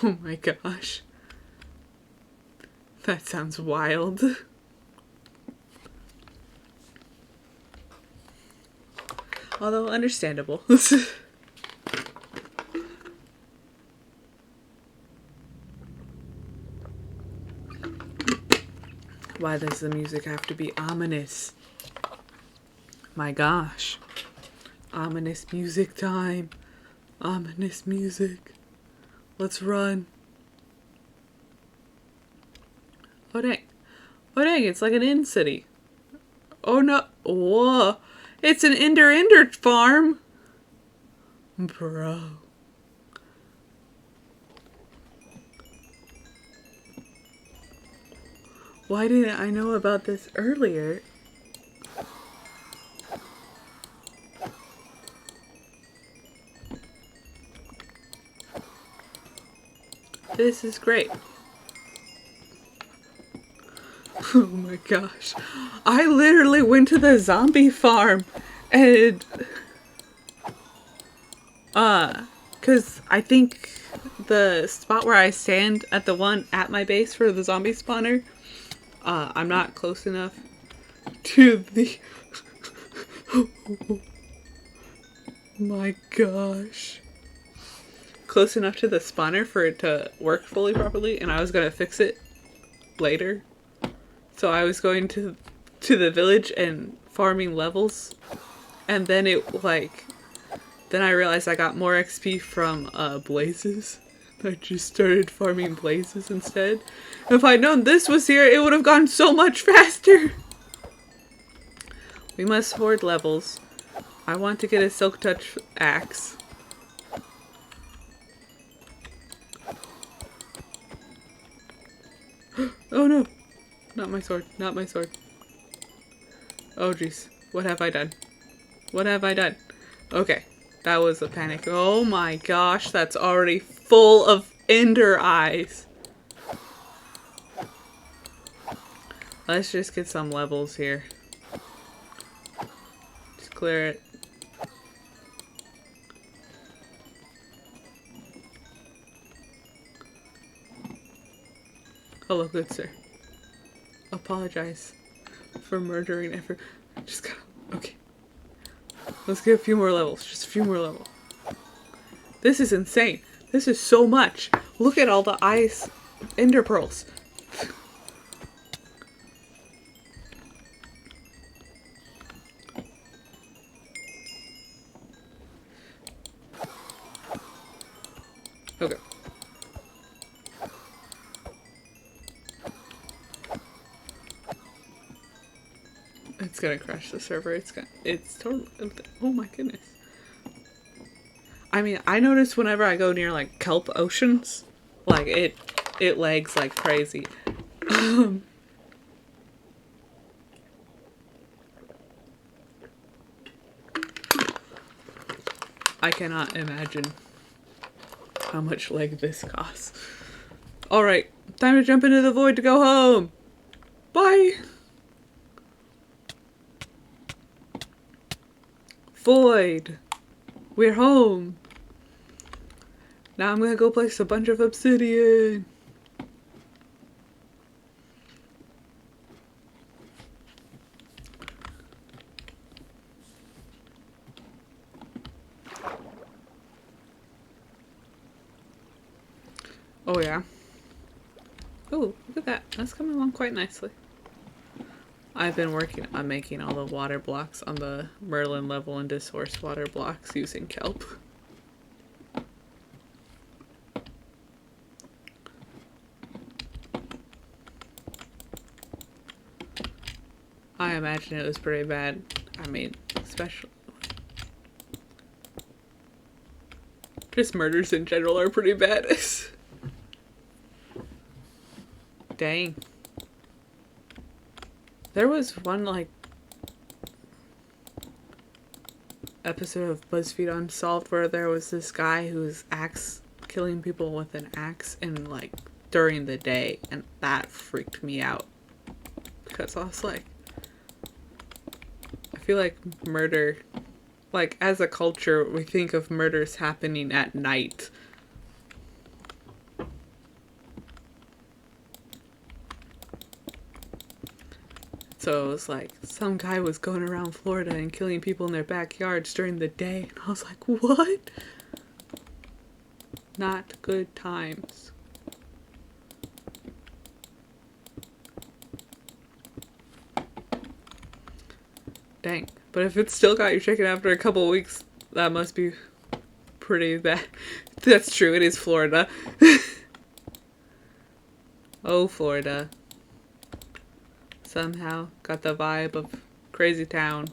Oh my gosh. That sounds wild. Although understandable. Why does the music have to be ominous? My gosh. Ominous music time. Ominous music. Let's run. Oh dang. Oh dang, it's like an inn city. Oh no. Whoa. It's an Ender farm. Bro. Why didn't I know about this earlier? This is great. Oh my gosh. I literally went to the zombie farm and cause I think the spot where I stand at the one at my base for the zombie spawner, I'm not close enough to the my gosh. Close enough to the spawner for it to work fully properly, and I was gonna fix it later. So I was going to the village and farming levels, and then then I realized I got more XP from blazes. I just started farming blazes instead. If I'd known this was here, it would have gone so much faster. We must hoard levels. I want to get a silk touch axe. Oh no! Not my sword, not my sword. Oh jeez, what have I done? What have I done? Okay, that was a panic. Oh my gosh, that's already full of ender eyes. Let's just get some levels here. Just clear it. Hello, good sir. Apologize for murdering everyone. Just go. Okay. Let's get a few more levels. Just a few more levels. This is insane. This is so much. Look at all the ice ender pearls. Okay. It's gonna crash the server. It's totally, oh my goodness. I mean, I notice whenever I go near like kelp oceans, like it lags like crazy. I cannot imagine how much lag this costs. Alright, time to jump into the void to go home. Bye! Void! We're home! Now I'm gonna go place a bunch of obsidian. Oh yeah. Oh, look at that. That's coming along quite nicely. I've been working on making all the water blocks on the Merlin level into source water blocks using kelp. I imagine it was pretty bad. I mean, especially... just murders in general are pretty bad. Dang. There was one, like, episode of BuzzFeed Unsolved where there was this guy who was killing people with an axe in, like, during the day, and that freaked me out. Because I was like, I feel like murder, like, as a culture, we think of murders happening at night. So it was like, some guy was going around Florida and killing people in their backyards during the day. And I was like, what? Not good times. Dang. But if it's still got you shaking after a couple of weeks, that must be pretty bad. That's true, it is Florida. Oh, Florida. Somehow got the vibe of crazy town.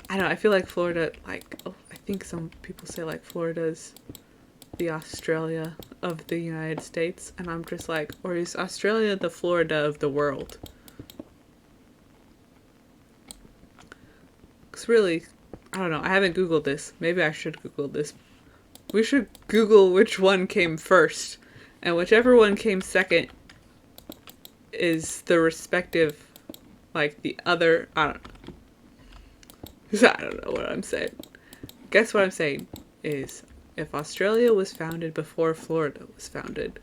I don't know, I feel like Florida, like, oh, I think some people say like Florida's the Australia of the United States, and I'm just like, or is Australia the Florida of the world? Because really, I don't know, I haven't Googled this. Maybe I should Google this. We should Google which one came first, and whichever one came second is the respective, like, the other, I don't know what I'm saying. Guess what I'm saying is, if Australia was founded before Florida was founded,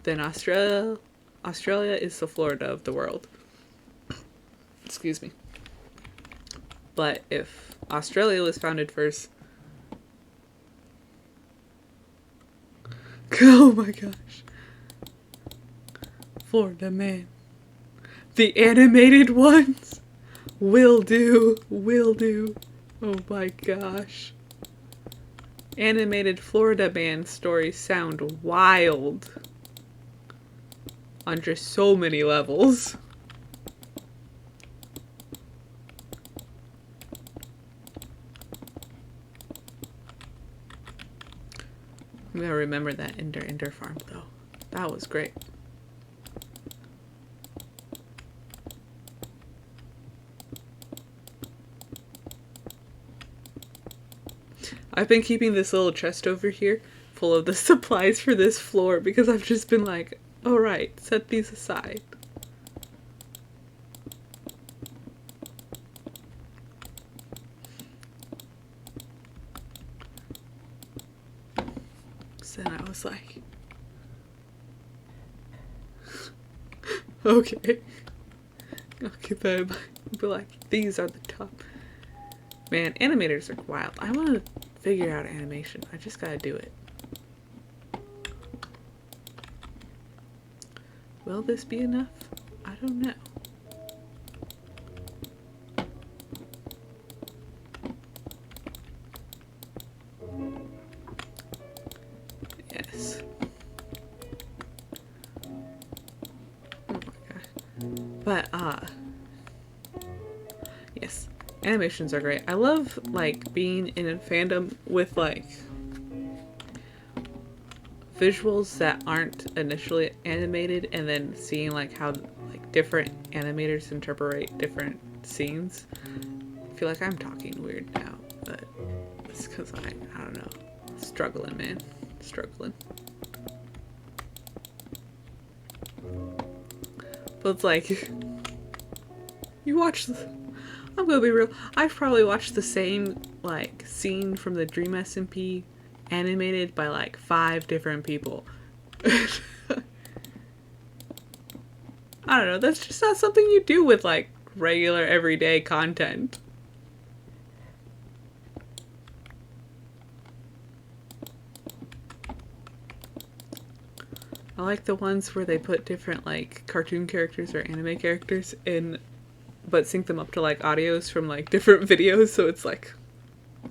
then Australia is the Florida of the world. Excuse me. But if Australia was founded first... oh my gosh. Florida man. The animated ones? Will do. Will do. Oh my gosh. Animated Florida man stories sound wild. On just so many levels. I'm gonna remember that Ender farm though. That was great. I've been keeping this little chest over here full of the supplies for this floor because I've just been like, alright, set these aside. So then I was like, okay. I'll keep that in mind. But like, these are the top. Man, animators are wild. I want to figure out animation. I just gotta do it. Will this be enough? I don't know. Yes. Oh my gosh. But, yes. Animations are great. I love, like, being in a fandom with, like, visuals that aren't initially animated and then seeing, like, how, like, different animators interpret different scenes. I feel like I'm talking weird now, but it's because I don't know. Struggling, man. Struggling. But it's like, you watch I'm gonna be real. I've probably watched the same, like, scene from the Dream SMP animated by, like, 5 different people. I don't know. That's just not something you do with, like, regular everyday content. I like the ones where they put different, like, cartoon characters or anime characters in, but sync them up to, like, audios from, like, different videos, so it's, like,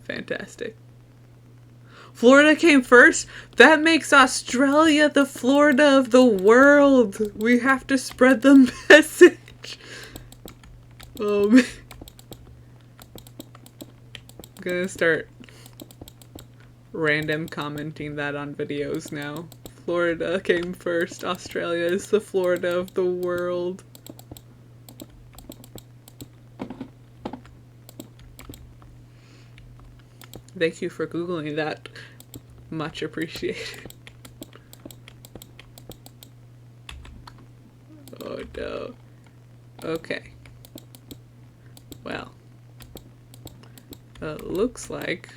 fantastic. Florida came first? That makes Australia the Florida of the world! We have to spread the message! I'm gonna start random commenting that on videos now. Florida came first. Australia is the Florida of the world. Thank you for Googling that. Much appreciated. Oh no. Okay. Well. Looks like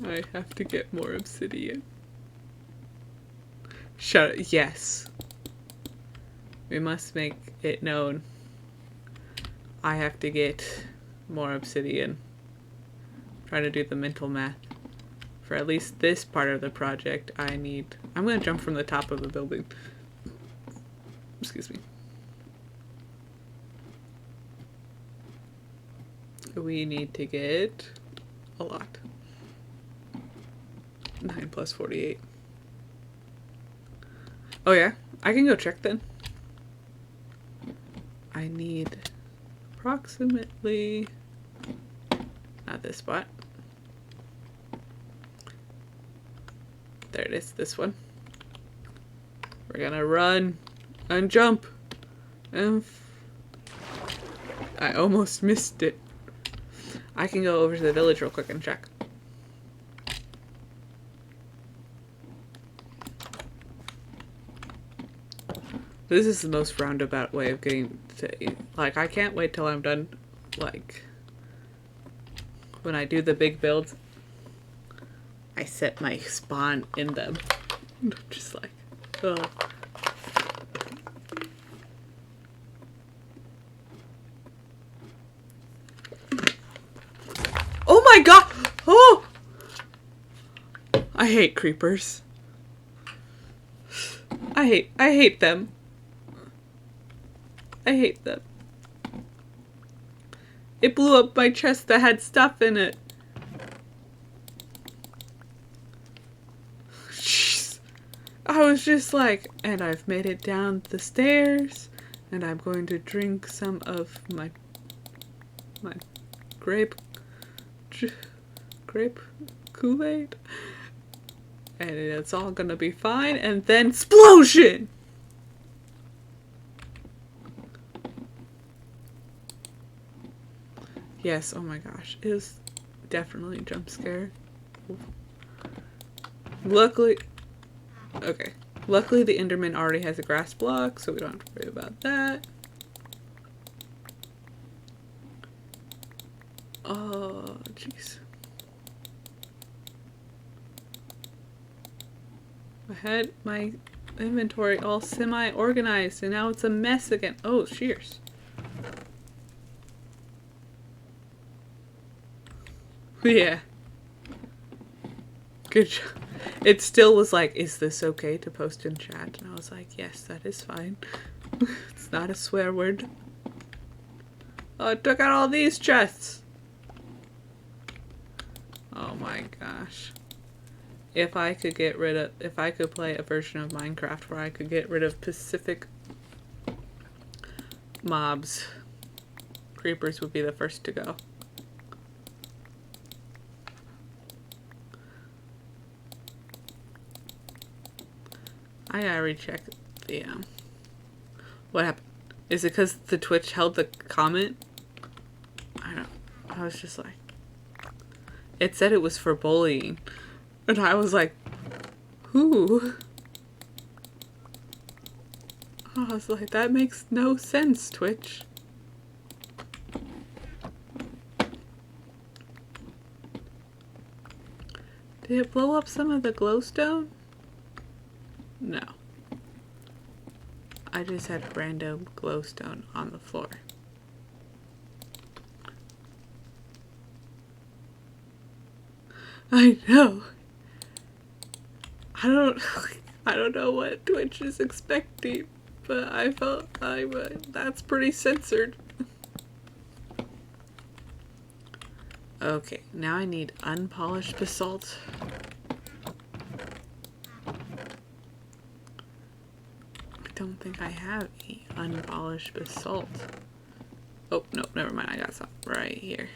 I have to get more obsidian. Shut it. Yes. We must make it known. I have to get more obsidian. Trying to do the mental math. For at least this part of the project, I'm gonna jump from the top of the building. Excuse me. We need to get a lot. 9 plus 48. Oh yeah? I can go check then. I need approximately... not this spot. There it is, this one. We're gonna run and jump. And I almost missed it. I can go over to the village real quick and check. This is the most roundabout way of getting to... like, I can't wait till I'm done, like... when I do the big builds, I set my spawn in them. Just like, oh. Oh my god! Oh! I hate creepers. I hate them. I hate them. It blew up my chest that had stuff in it. Jeez. I was just like, and I've made it down the stairs, and I'm going to drink some of my grape Kool-Aid, and it's all gonna be fine, and then explosion! Yes, oh my gosh, it was definitely a jump scare. Luckily, okay. Luckily the Enderman already has a grass block, so we don't have to worry about that. Oh, jeez. I had my inventory all semi-organized, and now it's a mess again. Oh, shears. Yeah. Good job. It still was like, is this okay to post in chat? And I was like, yes, that is fine. It's not a swear word. Oh, it took out all these chests. Oh my gosh. if I could play a version of Minecraft where I could get rid of specific mobs, creepers would be the first to go. I gotta recheck the, what happened? Is it because the Twitch held the comment? I don't know. I was just like, it said it was for bullying. And I was like, who? I was like, that makes no sense, Twitch. Did it blow up some of the glowstone? No. I just had random glowstone on the floor. I know. I don't know what Twitch is expecting, but I felt that's pretty censored. Okay, now I need unpolished basalt. I don't think I have any unpolished basalt. Oh, no, never mind. I got some right here.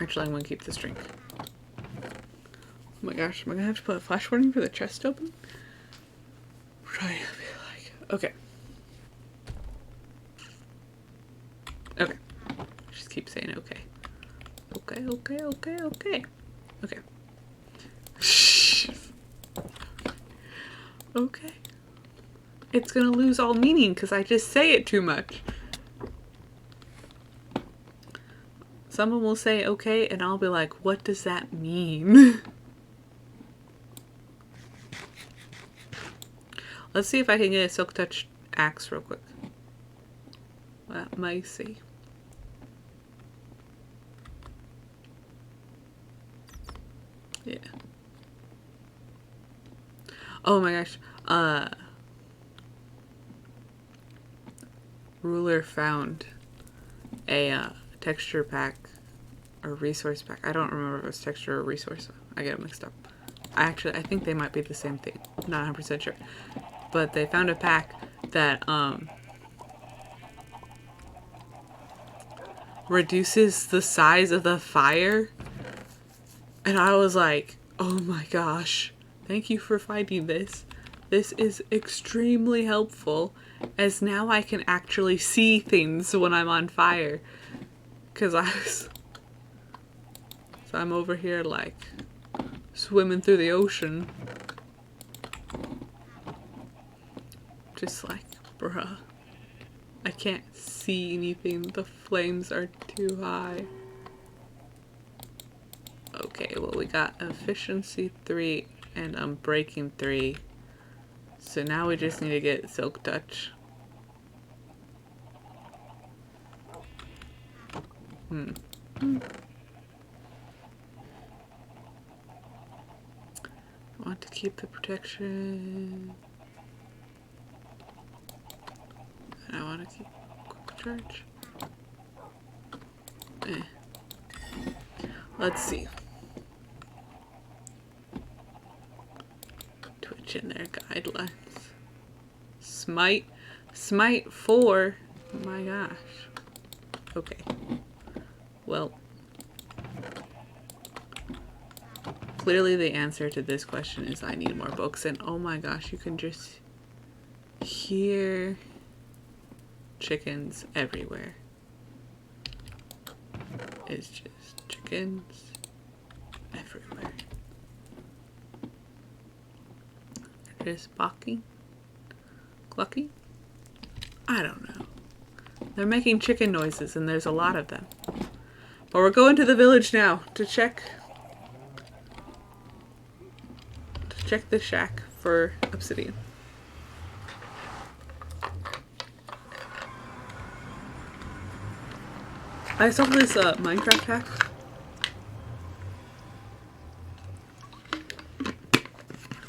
Actually, I'm gonna keep this drink. Oh my gosh, am I gonna have to put a flash warning for the chest open? Trying to be like, okay. Okay. Just keep saying okay. Okay, okay, okay, okay. Okay. Okay. It's gonna lose all meaning because I just say it too much. Someone will say okay, and I'll be like, what does that mean? Let's see if I can get a Silk Touch axe real quick. That might see. Yeah. Oh my gosh. Ruler found a texture pack or resource pack. I don't remember if it was texture or resource. I get it mixed up. I think they might be the same thing. Not 100% sure. But they found a pack that reduces the size of the fire. And I was like, oh my gosh, thank you for finding this. This is extremely helpful, as now I can actually see things when I'm on fire. Cause so I'm over here like swimming through the ocean. Just like, bruh, I can't see anything. The flames are too high. Okay, well we got efficiency 3 and unbreaking 3. So now we just need to get Silk Touch. I want to keep the protection. And I want to keep quick charge. Let's see. Twitch in their guidelines. Smite 4. Oh my gosh. Okay. Well, clearly the answer to this question is I need more books. And oh my gosh, you can just hear chickens everywhere. It's just chickens everywhere. They're just barking, clucking. I don't know. They're making chicken noises and there's a lot of them. But we're going to the village now to check the shack for obsidian. I saw this Minecraft hack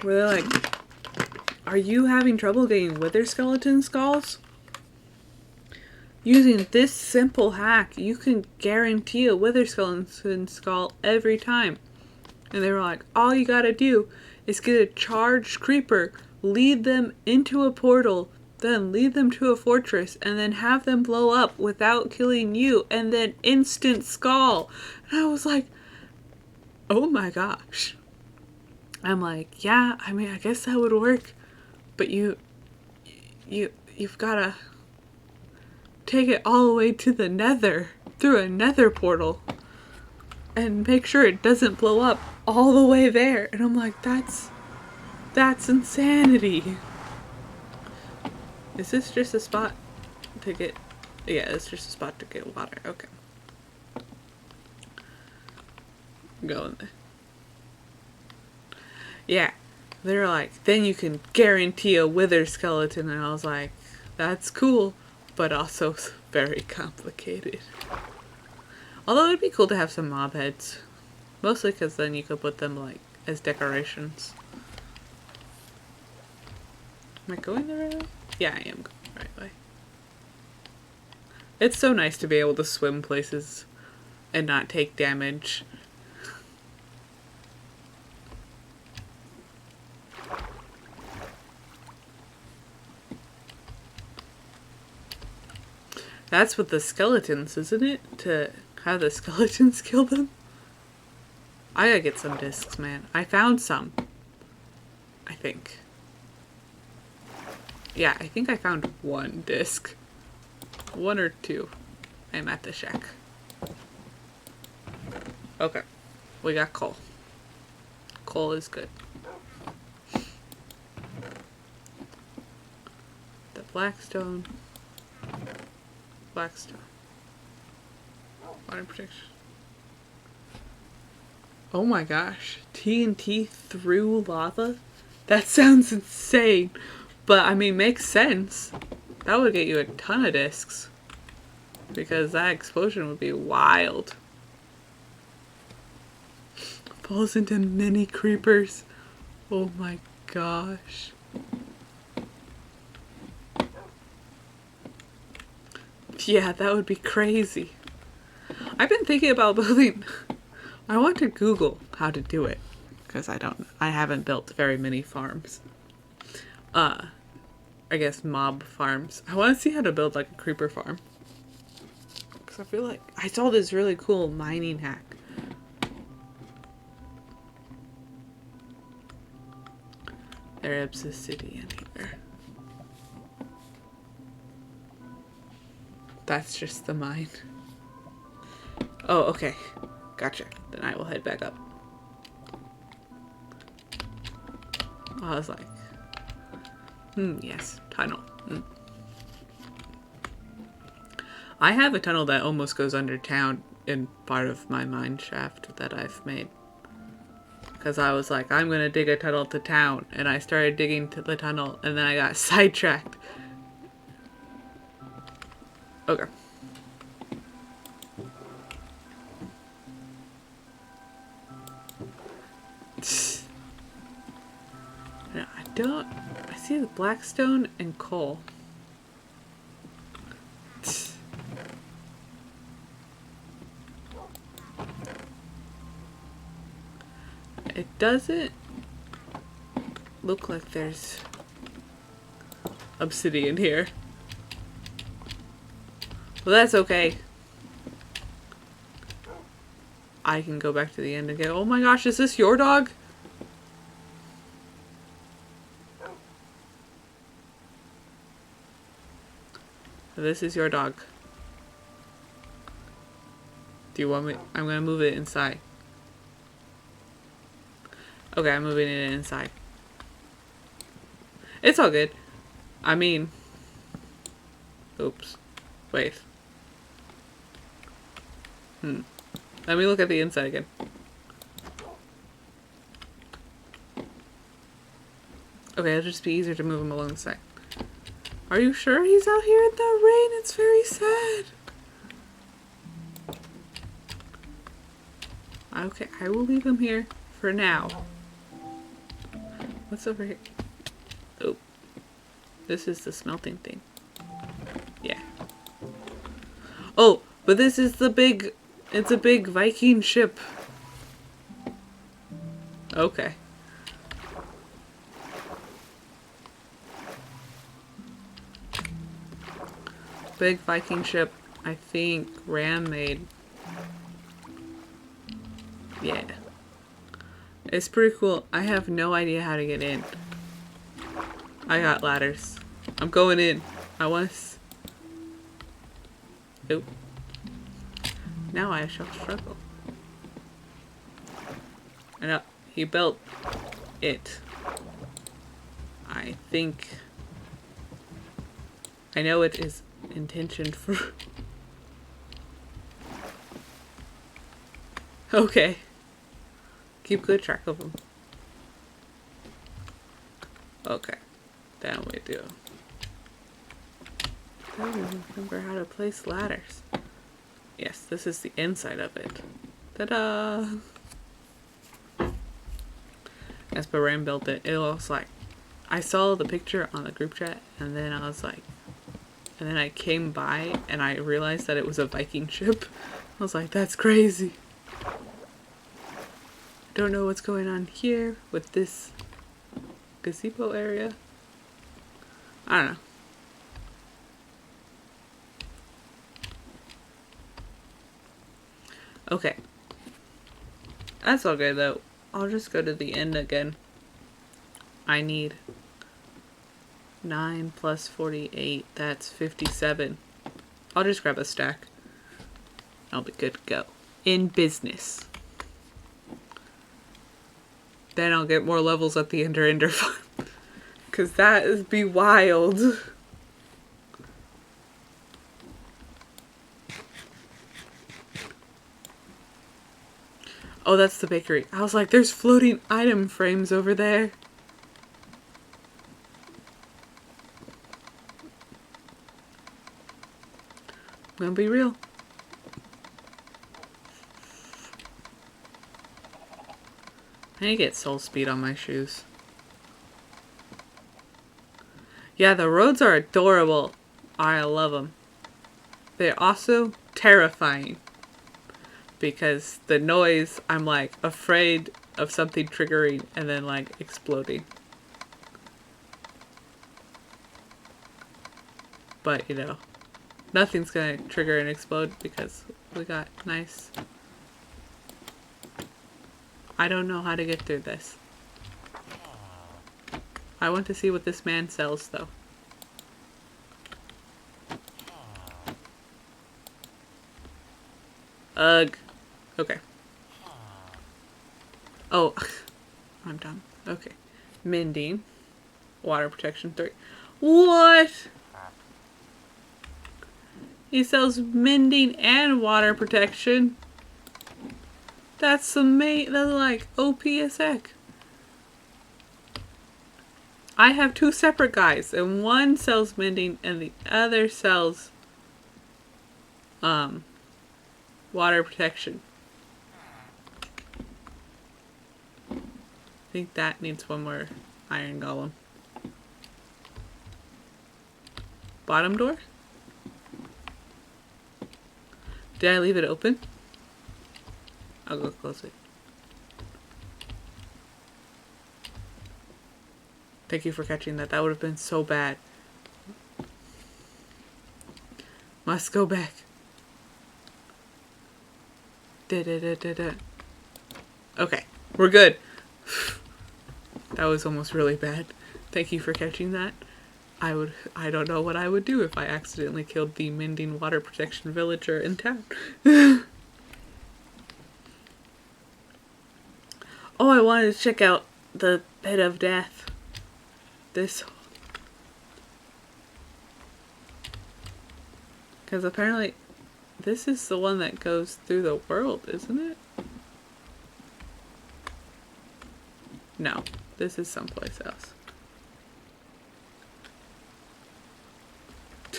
where they're like, are you having trouble getting wither skeleton skulls? Using this simple hack, you can guarantee a wither skeleton skull every time. And they were like, all you gotta do is get a charged creeper, lead them into a portal, then lead them to a fortress, and then have them blow up without killing you, and then instant skull. And I was like, oh my gosh. I'm like, yeah, I mean, I guess that would work, but you've gotta take it all the way to the nether, through a nether portal, and make sure it doesn't blow up all the way there. And I'm like, that's insanity. Is this just a spot to get, yeah, it's just a spot to get water. Okay. Go in there. Yeah. They're like, then you can guarantee a wither skeleton. And I was like, that's cool, but also very complicated. Although it'd be cool to have some mob heads. Mostly because then you could put them like as decorations. Am I going the right way? Yeah, I am going the right way. It's so nice to be able to swim places and not take damage. That's with the skeletons, isn't it? To have the skeletons kill them? I gotta get some discs, man. I found some. I think. Yeah, I think I found one disc. One or two. I'm at the shack. Okay. We got coal. Coal is good. The blackstone. Blackstone. Water protection. Oh my gosh. TNT through lava? That sounds insane. But, I mean, makes sense. That would get you a ton of discs. Because that explosion would be wild. Falls into mini creepers. Oh my gosh. Yeah, that would be crazy. I've been thinking about building... I want to Google how to do it. Because I haven't built very many farms. I guess mob farms. I want to see how to build like a creeper farm. Because I feel like I saw this really cool mining hack. There's obsidian here. That's just the mine. Oh, okay. Gotcha. Then I will head back up. I was like, yes, tunnel. I have a tunnel that almost goes under town in part of my mine shaft that I've made. Because I was like, I'm going to dig a tunnel to town. And I started digging to the tunnel and then I got sidetracked. Okay. No, I see the blackstone and coal. It doesn't look like there's obsidian here. Well, that's okay. I can go back to the end and go, oh my gosh, is this your dog? This is your dog. Do you want me? I'm gonna move it inside. Okay, I'm moving it inside. It's all good. I mean... Oops. Wait. Let me look at the inside again. Okay, it'll just be easier to move him along the side. Are you sure he's out here in the rain? It's very sad. Okay, I will leave him here for now. What's over here? Oh. This is the smelting thing. Yeah. Oh, but this is the big... It's a big Viking ship. Okay. Big Viking ship. I think Ram made. Yeah. It's pretty cool. I have no idea how to get in. I got ladders. I'm going in. I want to... Oop. Now I shall struggle. And he built it. I think... I know it is intentioned for... Okay. Keep good track of them. Okay. Then we do. I don't even remember how to place ladders. Yes, this is the inside of it. Ta-da! As Baran built it, it was like... I saw the picture on the group chat, and then I was like... And then I came by, and I realized that it was a Viking ship. I was like, that's crazy. Don't know what's going on here with this gazebo area. I don't know. Okay. That's all good though. I'll just go to the end again. I need 9 plus 48. That's 57. I'll just grab a stack. I'll be good to go. In business. Then I'll get more levels at the Ender Farm. Cause that is be wild. Oh, that's the bakery. I was like, there's floating item frames over there. I'm gonna be real. I need to get soul speed on my shoes. Yeah, the roads are adorable. I love them. They're also terrifying. Because the noise, I'm like afraid of something triggering and then like exploding. But you know, nothing's gonna trigger and explode because we got nice. I don't know how to get through this. I want to see what this man sells though. Ugh. Okay. Oh, I'm done. Okay. Mending. Water protection 3. What? He sells mending and water protection. That's that's like OP as heck. I have 2 separate guys, and one sells mending and the other sells water protection. I think that needs one more iron golem. Bottom door? Did I leave it open? I'll go close it. Thank you for catching that. That would have been so bad. Must go back. Okay, we're good. That was almost really bad. Thank you for catching that. I don't know what I would do if I accidentally killed the mending water protection villager in town. Oh, I wanted to check out the Bed of Death. This. Because apparently this is the one that goes through the world, isn't it? No, this is someplace else.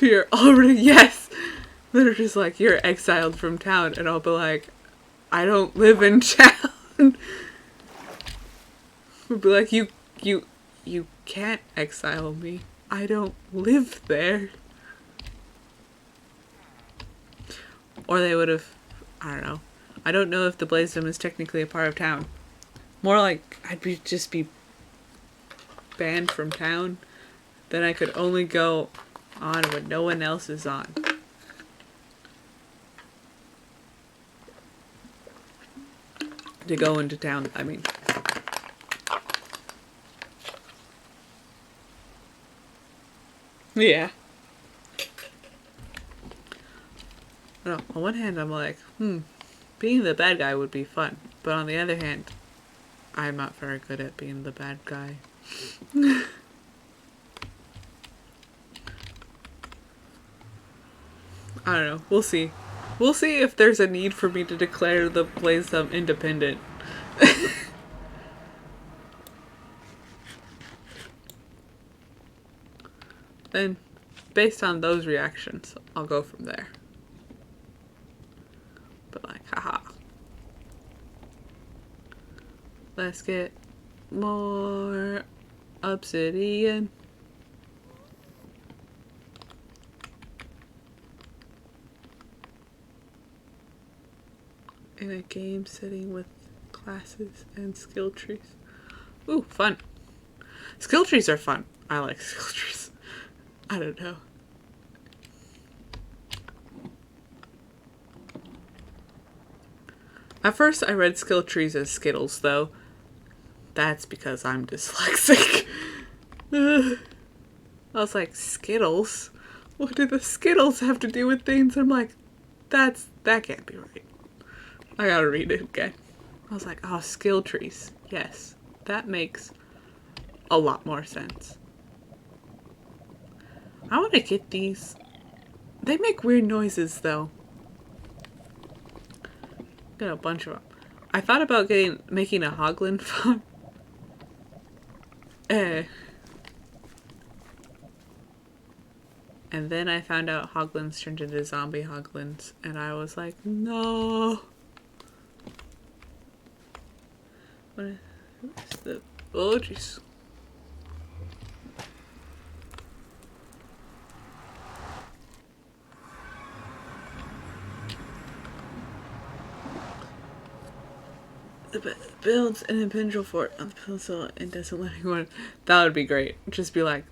You're already, yes! They're just like, you're exiled from town, and I'll be like, I don't live in town. We'll be like, you can't exile me. I don't live there. Or they would have, I don't know. I don't know if the Blaze Dome is technically a part of town. More like just be banned from town. Then I could only go on when no one else is on. To go into town, I mean. Yeah. No, on one hand, I'm like, being the bad guy would be fun. But on the other hand, I'm not very good at being the bad guy. I don't know. We'll see. We'll see if there's a need for me to declare the place independent. Then, based on those reactions, I'll go from there. But like, haha. Let's get more obsidian. In a game setting with classes and skill trees. Ooh, fun. Skill trees are fun. I like skill trees. I don't know. At first I read skill trees as Skittles, though. That's because I'm dyslexic. I was like, Skittles? What do the Skittles have to do with things? I'm like, that can't be right. I gotta read it again. I was like, oh, skill trees. Yes, that makes a lot more sense. I want to get these. They make weird noises, though. Got a bunch of them. I thought about making a hoglin farm. And then I found out hoglins turned into zombie hoglins, and I was like, no. What is the... Oh, jeez. Builds an imperial fort on the peninsula and doesn't let anyone. That would be great. Just be like,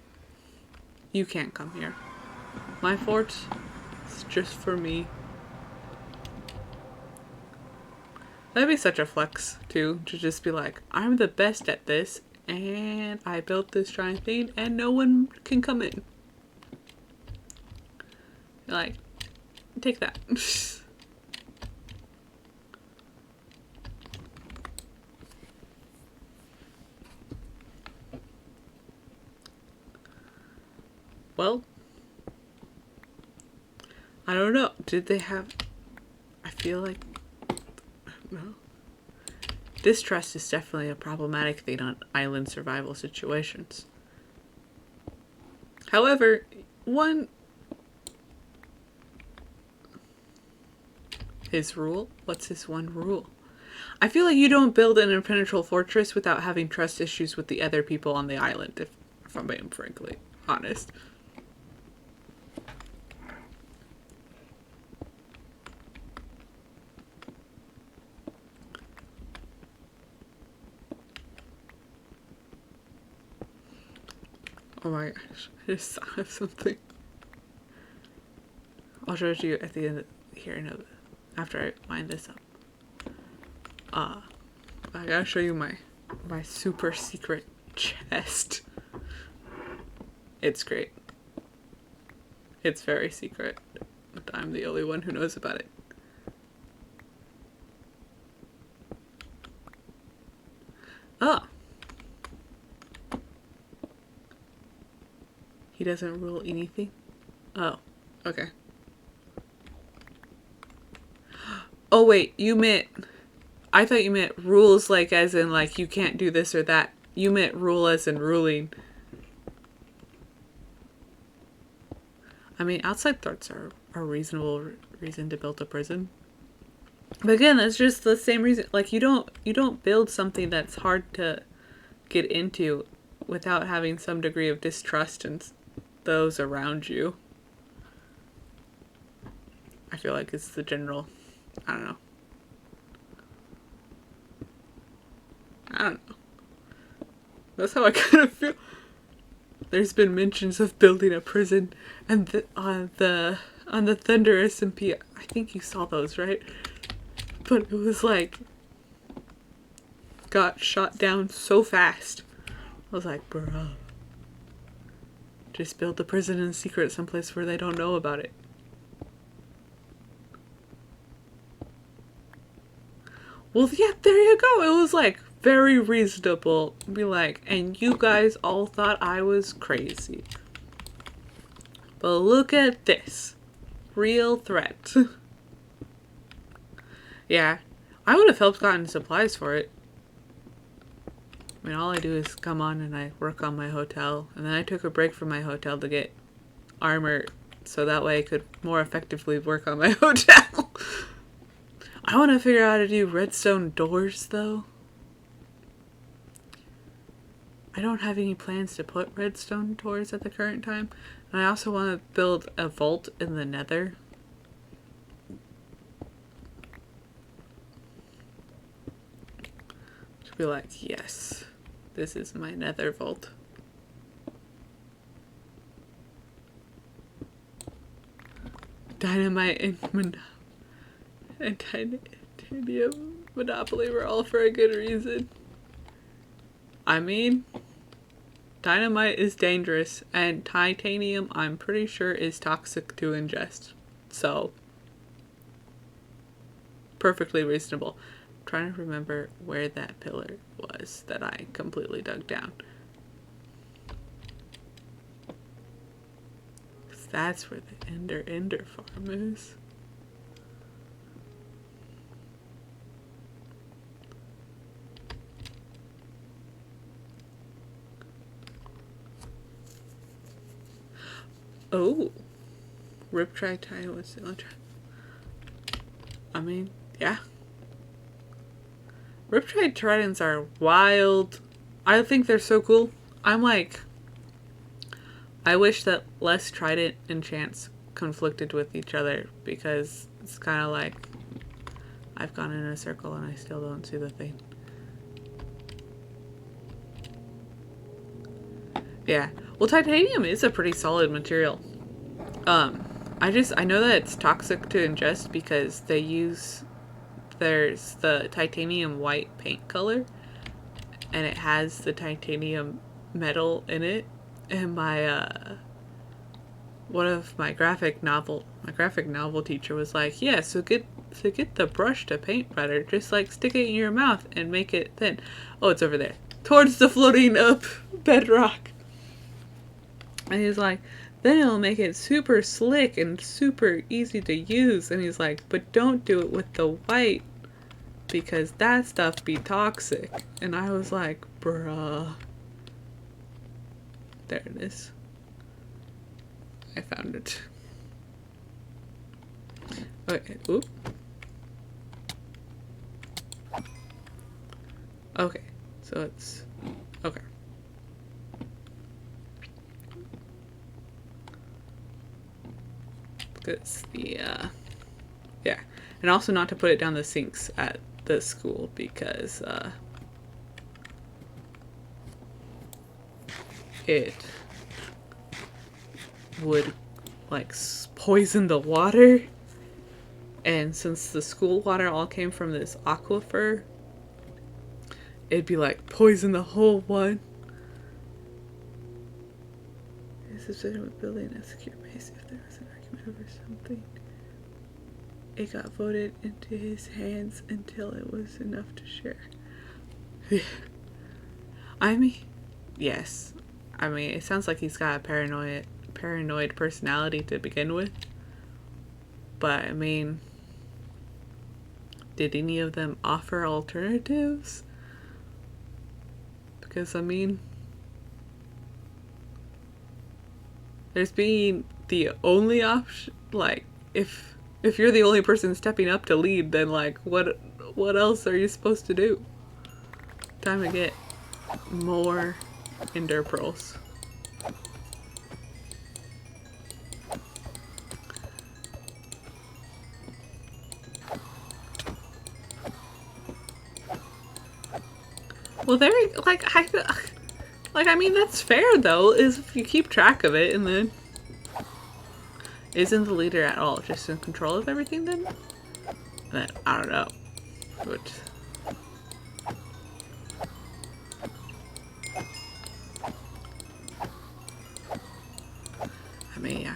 you can't come here. My fort is just for me. That'd be such a flex, too, to just be like, I'm the best at this, and I built this giant thing, and no one can come in. Like, take that. Well, I don't know. Did they have... I feel like... No. Distrust is definitely a problematic thing on island survival situations. However, his rule? What's his one rule? I feel like you don't build an impenetrable fortress without having trust issues with the other people on the island, if I'm being frankly honest. Oh my gosh, I just thought of something. I'll show it to you at the end of here, after I wind this up. I gotta show you my super secret chest. It's great. It's very secret, but I'm the only one who knows about it. Oh. He doesn't rule anything? Oh, okay. Oh wait, I thought you meant rules like as in like you can't do this or that. You meant rule as in ruling. I mean, outside threats are a reasonable reason to build a prison. But again, that's just the same reason. Like you don't build something that's hard to get into without having some degree of distrust in those around you. I feel like it's the general, I don't know. I don't know. That's how I kind of feel. There's been mentions of building a prison, and on the Thunder SMP, I think you saw those, right? But it was like, got shot down so fast. I was like, bro, just build the prison in secret someplace where they don't know about it. Well, yeah, there you go. It was like very reasonable. Be like, and you guys all thought I was crazy. But look at this. Real threat. Yeah, I would have helped gotten supplies for it. I mean, all I do is come on and I work on my hotel. And then I took a break from my hotel to get armor so that way I could more effectively work on my hotel. I want to figure out how to do redstone doors, though. I don't have any plans to put redstone doors at the current time. And I also want to build a vault in the nether. To be like, yes, this is my nether vault. Dynamite and titanium monopoly were all for a good reason. I mean, dynamite is dangerous, and titanium, I'm pretty sure, is toxic to ingest. So, perfectly reasonable. I'm trying to remember where that pillar was that I completely dug down. 'Cause that's where the Ender farm is. Oh, Riptide Titan was the other. I mean, yeah. Riptide Tridents are wild. I think they're so cool. I'm like, I wish that less Trident enchants conflicted with each other because it's kind of like I've gone in a circle and I still don't see the thing. Yeah. Well, titanium is a pretty solid material. I know that it's toxic to ingest because there's the titanium white paint color and it has the titanium metal in it. And one of my graphic novel teacher was like, yeah, so get the brush to paint better. Just like stick it in your mouth and make it thin. Oh, it's over there. Towards the floating up bedrock. And he's like, then it'll make it super slick and super easy to use. And he's like, but don't do it with the white because that stuff be toxic. And I was like, bruh. There it is. I found it. Okay, oop. Okay, so it's, okay. Because yeah. And also not to put it down the sinks at the school because, it would, like, poison the water. And since the school water all came from this aquifer, it'd be, like, poison the whole one. This is with building a secure base if there was an argument over something. It got voted into his hands until it was enough to share. Yeah. I mean, yes. I mean, it sounds like he's got a paranoid personality to begin with. But, I mean, did any of them offer alternatives? Because, I mean, there's being the only option, like, if you're the only person stepping up to lead, then, like, what else are you supposed to do? Time to get more ender pearls. Well, there, I mean, that's fair though. Is if you keep track of it, and then isn't the leader at all just in control of everything then? Then I don't know. But I mean, yeah.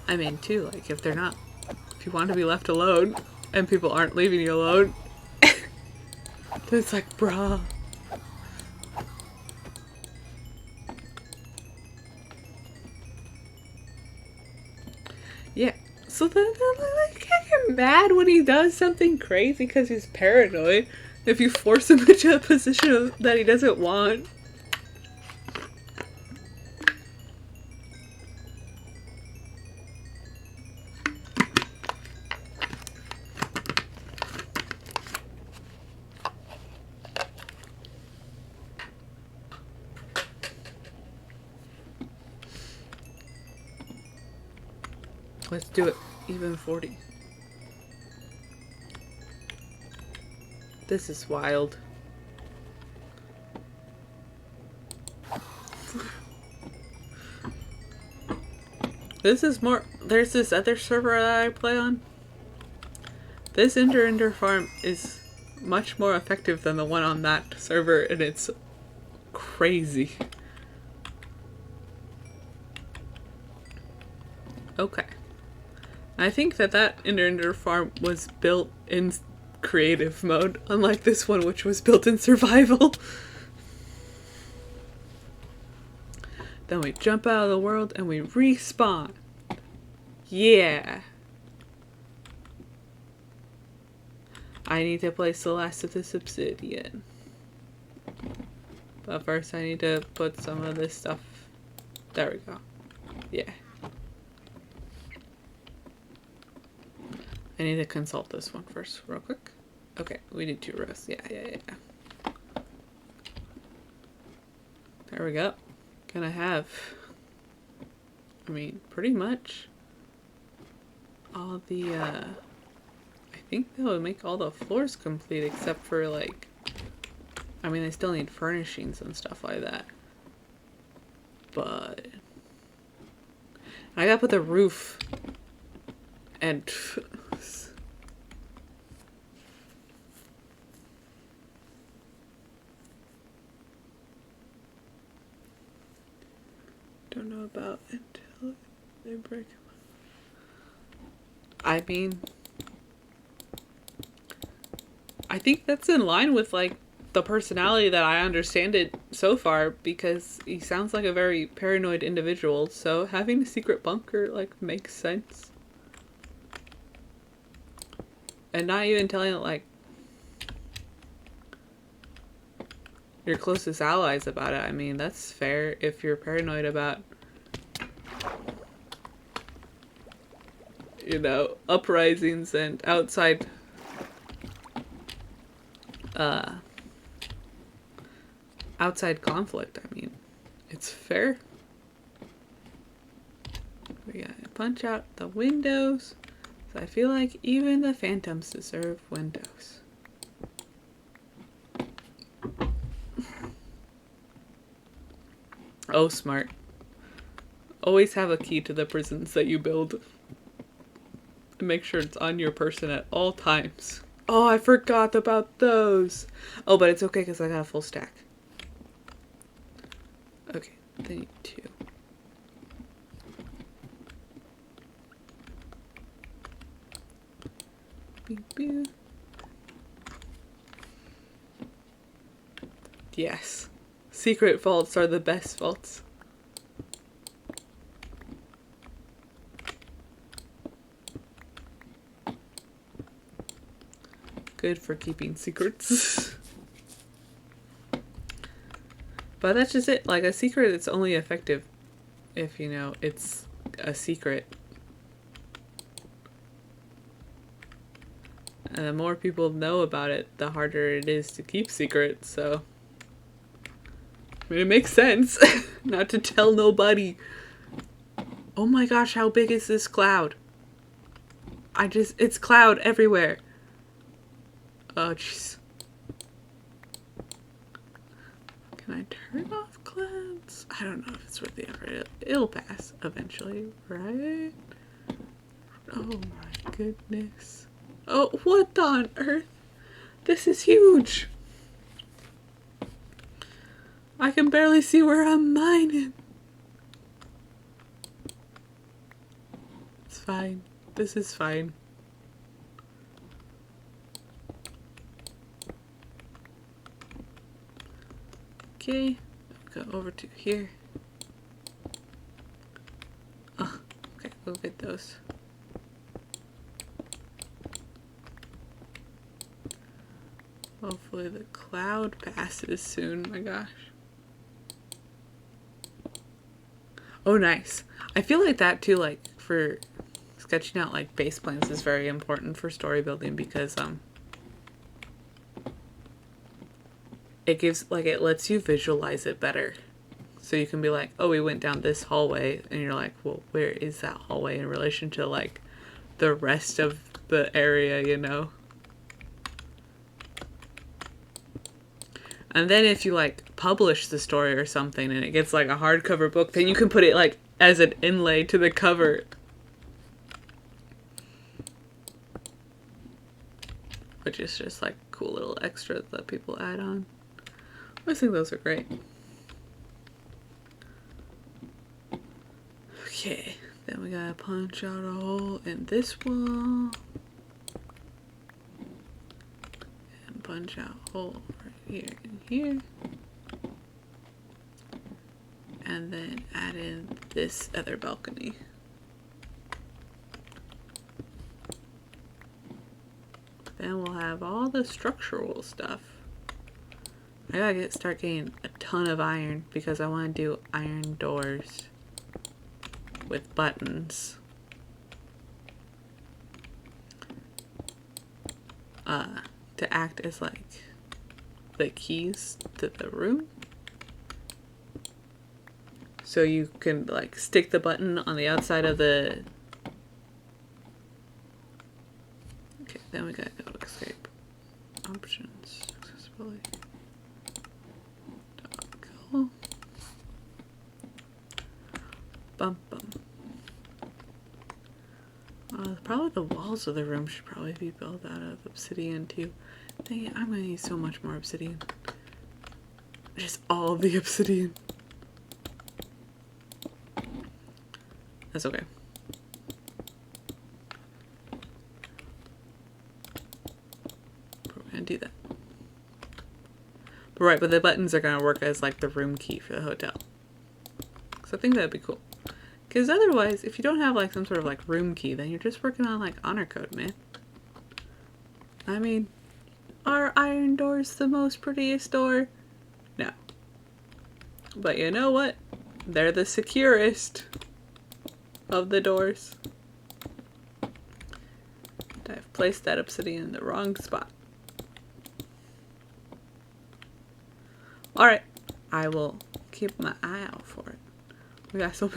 I mean, too, like if they're not, if you want to be left alone, and people aren't leaving you alone, then it's like, bruh. Yeah. So then I can't get mad when he does something crazy because he's paranoid. If you force him into a position that he doesn't want. Let's do it. Even 40. This is wild. This is more... There's this other server that I play on. This Ender farm is much more effective than the one on that server, and it's crazy. Okay. I think that Ender farm was built in creative mode, unlike this one, which was built in survival. Then we jump out of the world and we respawn. Yeah. I need to place the last of this obsidian. But first I need to put some of this stuff. There we go. Yeah. I need to consult this one first, real quick. Okay, we need 2 rows. Yeah. There we go. Gonna have, I mean, pretty much all the, I think that would make all the floors complete except for, like, I mean, they still need furnishings and stuff like that. But I gotta put the roof and don't know about until they break them. I mean, I think that's in line with like the personality that I understand it so far, because he sounds like a very paranoid individual, so having a secret bunker like makes sense. And not even telling it like your closest allies about it. I mean, that's fair if you're paranoid about, you know, uprisings and outside conflict. I mean, it's fair. We gotta punch out the windows. So I feel like even the phantoms deserve windows. Oh, smart. Always have a key to the prisons that you build. And make sure it's on your person at all times. Oh, I forgot about those. Oh, but it's okay because I got a full stack. Okay, they need 2. Beep, beep. Yes. Secret vaults are the best vaults. Good for keeping secrets. But that's just it. Like, a secret, it's only effective if, you know, it's a secret. And the more people know about it, the harder it is to keep secrets, so It makes sense. Not to tell nobody. Oh my gosh, how big is this cloud? It's cloud everywhere. Oh, jeez. Can I turn off clouds? I don't know if it's worth the effort. It'll pass eventually, right? Oh my goodness. Oh, what on earth? This is huge. I can barely see where I'm mining. It's fine. This is fine. Okay, go over to here. Oh, okay, we'll get those. Hopefully the cloud passes soon, my gosh. Oh, nice. I feel like that too, like, for sketching out, like, base plans is very important for story building because, it gives, like, it lets you visualize it better. So you can be like, oh, we went down this hallway, and you're like, well, where is that hallway in relation to, like, the rest of the area, you know? And then if you, like, publish the story or something and it gets, like, a hardcover book, then you can put it, like, as an inlay to the cover. Which is just, like, cool little extras that people add on. I think those are great. Okay, then we gotta punch out a hole in this wall. And punch out a hole right here and here. And then add in this other balcony. Then we'll have all the structural stuff. I gotta start getting a ton of iron because I want to do iron doors with buttons. To act as like the keys to the room. So you can like stick the button on the outside of the... Okay, then we gotta go to escape. Options, accessibility. Go. Bum bum. Probably the walls of the room should probably be built out of obsidian too. Dang it, I'm gonna need so much more obsidian. Just all the obsidian. That's okay. But we're gonna do that. But right, but the buttons are gonna work as like the room key for the hotel. So I think that'd be cool. Because otherwise, if you don't have like some sort of like room key, then you're just working on like honor code, man. I mean, are iron doors the most prettiest door? No. But you know what? They're the securest of the doors. I've placed that obsidian in the wrong spot. Alright, I will keep my eye out for it. We got some...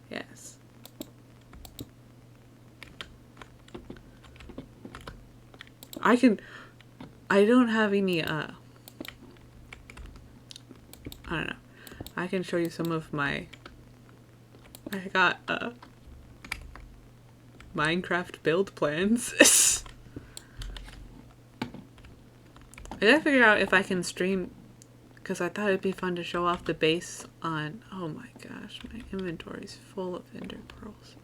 Yes. I don't have any, I don't know. I can show you some of my... I got, Minecraft build plans. I gotta figure out if I can stream, because I thought it'd be fun to show off the base on... Oh my gosh, my inventory's full of ender pearls.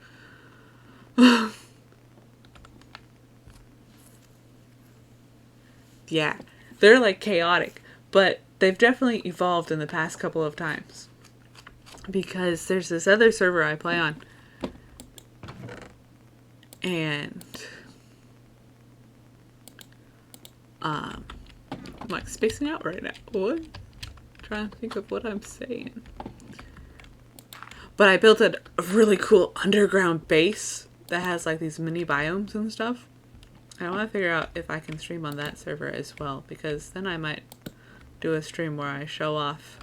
Yeah, they're like chaotic, but they've definitely evolved in the past couple of times. Because there's this other server I play on, and I'm like spacing out right now. What? Trying to think of what I'm saying. But I built a really cool underground base that has like these mini biomes and stuff. I want to figure out if I can stream on that server as well, because then I might do a stream where I show off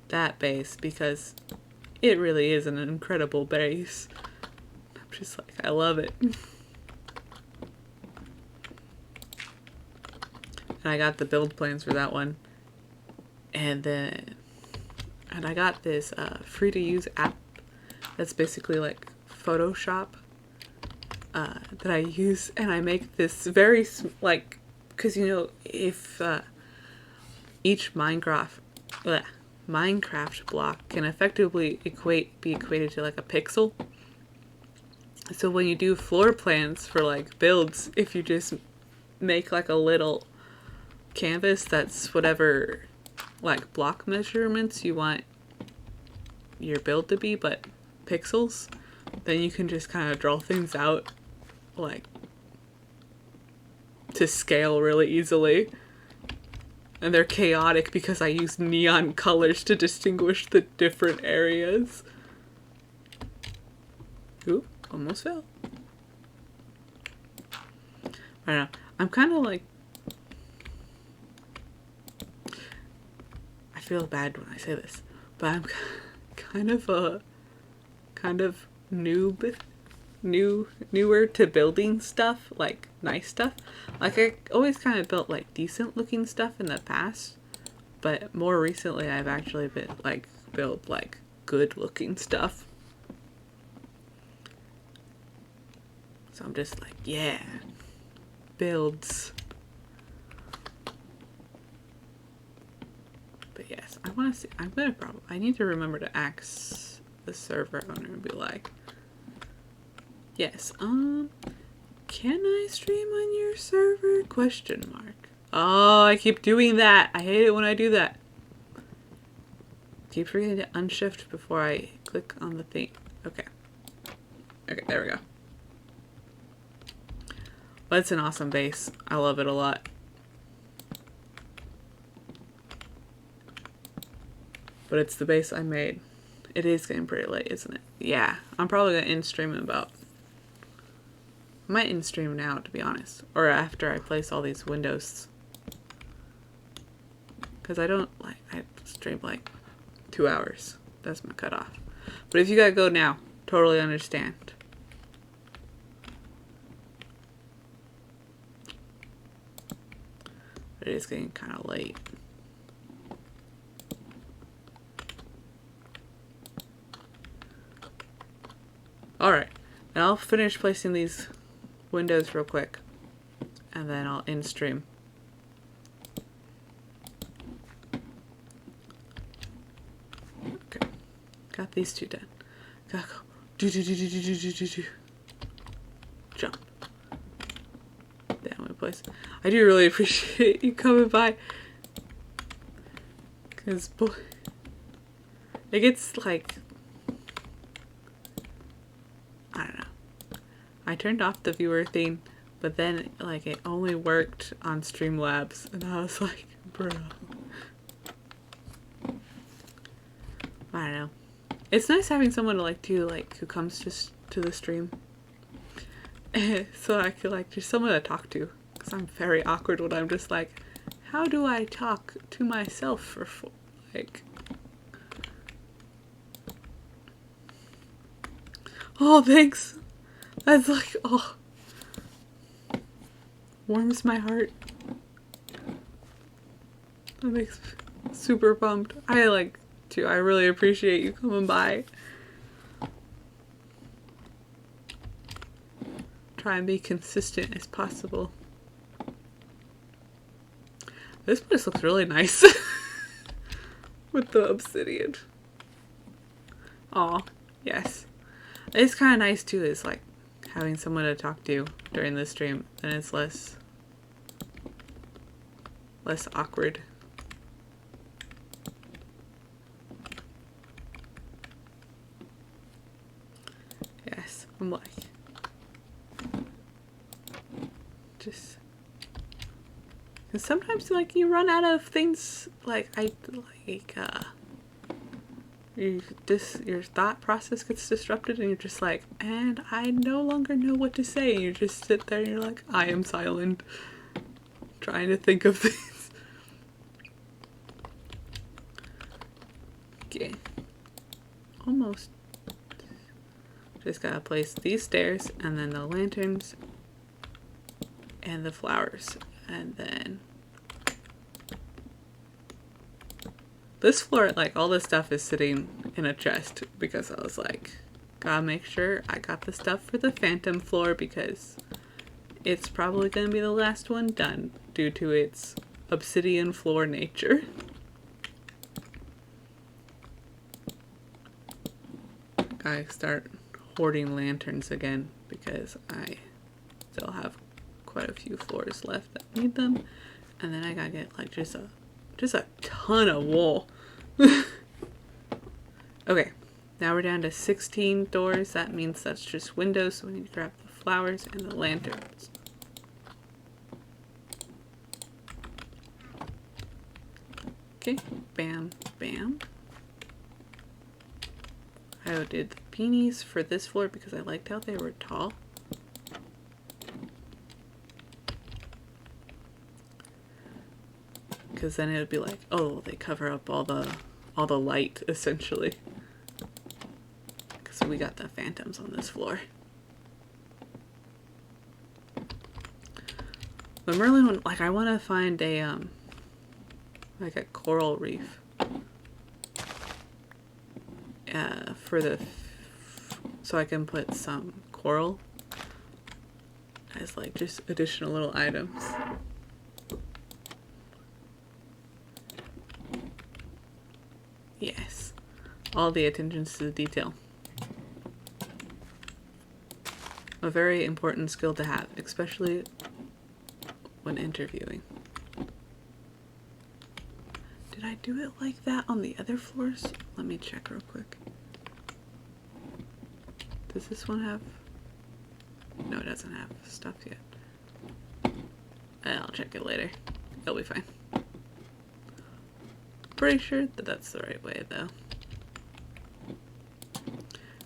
that base because it really is an incredible base. I'm just like, I love it. And I got the build plans for that one. And I got this free to use app that's basically like Photoshop that I use, and I make this very like, because you know, if each Minecraft block can effectively be equated to like a pixel. So when you do floor plans for like builds, if you just make like a little canvas that's whatever like block measurements you want your build to be, but pixels, then you can just kind of draw things out like to scale really easily. And they're chaotic because I use neon colors to distinguish the different areas. Ooh, almost fell. I don't know. I'm kind of like, I feel bad when I say this, but I'm kind of newer to building stuff, like nice stuff. Like I always kind of built like decent looking stuff in the past, but more recently I've actually been like built like good looking stuff. So I'm just like, yeah, builds. But yes, I want to see. I need to remember to ask the server owner and be like, yes, can I stream on your server? Question mark. Oh, I keep doing that. I hate it when I do that. Keep forgetting to unshift before I click on the thing. Okay. Okay, there we go. But it's an awesome base. I love it a lot. But it's the base I made. It is getting pretty late, isn't it? Yeah. I'm probably going to end stream in about... I might end stream now, to be honest. Or after I place all these windows. Because I don't like... I stream like 2 hours. That's my cutoff. But if you gotta go now, totally understand. It is getting kind of late. Alright, and I'll finish placing these windows real quick, and then I'll end stream. Okay, got these two done. Gotta go. Do. Jump. Down my place. I do really appreciate you coming by, because boy, it gets like, I don't know. I turned off the viewer thing, but then like it only worked on Streamlabs, and I was like, bro. I don't know. It's nice having someone to like do like who comes just to the stream, so I could like just someone to talk to. Because I'm very awkward when I'm just like, how do I talk to myself for like. Oh, thanks. That's like, oh, warms my heart. That makes me super pumped. I like to. I really appreciate you coming by. Try and be consistent as possible. This place looks really nice with the obsidian. Aw, yes. It's kind of nice too, is like having someone to talk to during the stream, and it's less awkward. Yes, I'm like, just, and sometimes like you run out of things, like your thought process gets disrupted, and you're just like, and I no longer know what to say. You just sit there and you're like, I am silent, trying to think of things. Okay. Almost. Just gotta place these stairs and then the lanterns and the flowers. And then this floor, like all this stuff is sitting in a chest because I was like, gotta make sure I got the stuff for the phantom floor because it's probably gonna be the last one done due to its obsidian floor nature. I start hoarding lanterns again because I still have quite a few floors left that need them. And then I gotta get like just a ton of wool. Okay, now we're down to 16 doors. That means that's just windows, so we need to grab the flowers and the lanterns. Okay, bam, bam. I did the beanies for this floor because I liked how they were tall. Because then it would be like, oh, they cover up all the light, essentially. Because we got the phantoms on this floor. The Merlin one, like I want to find a, like a coral reef. So I can put some coral as like just additional little items. Yes, all the attentions to the detail. A very important skill to have, especially when interviewing. Did I do it like that on the other floors? Let me check real quick. Does this one have... No, it doesn't have stuff yet. I'll check it later. It'll be fine. Pretty sure that that's the right way, though.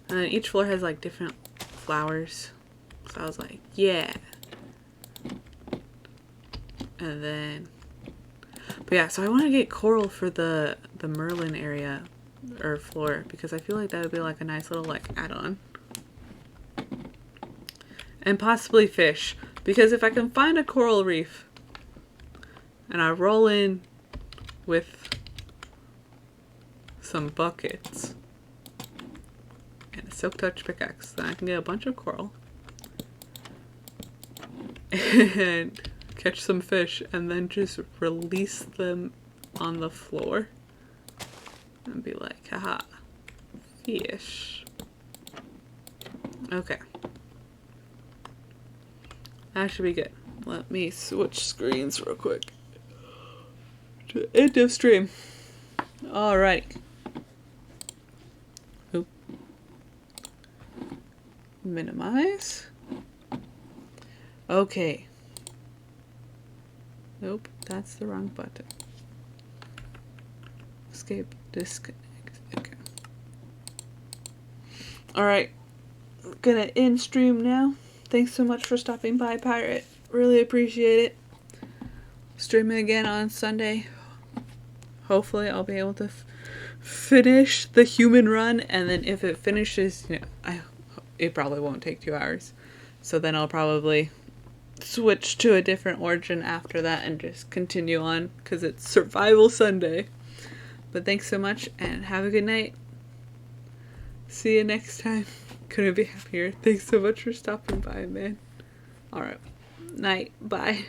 And then each floor has, like, different flowers. So I was like, yeah. And then... But yeah, so I want to get coral for the Merlin area, or floor, because I feel like that would be, like, a nice little, like, add-on. And possibly fish, because if I can find a coral reef and I roll in with some buckets and a silk touch pickaxe, then I can get a bunch of coral and catch some fish and then just release them on the floor and be like, haha, fish. Okay. That should be good. Let me switch screens real quick to end of stream. Alright. Oop. Minimize. Okay. Nope, that's the wrong button. Escape, disconnect. Okay. Alright. Gonna end stream now. Thanks so much for stopping by, Pirate. Really appreciate it. Streaming again on Sunday. Hopefully I'll be able to finish the human run, and then if it finishes, it probably won't take 2 hours. So then I'll probably switch to a different origin after that and just continue on, because it's Survival Sunday. But thanks so much, and have a good night. See you next time. Couldn't be happier. Thanks so much for stopping by, man. Alright. Night. Bye.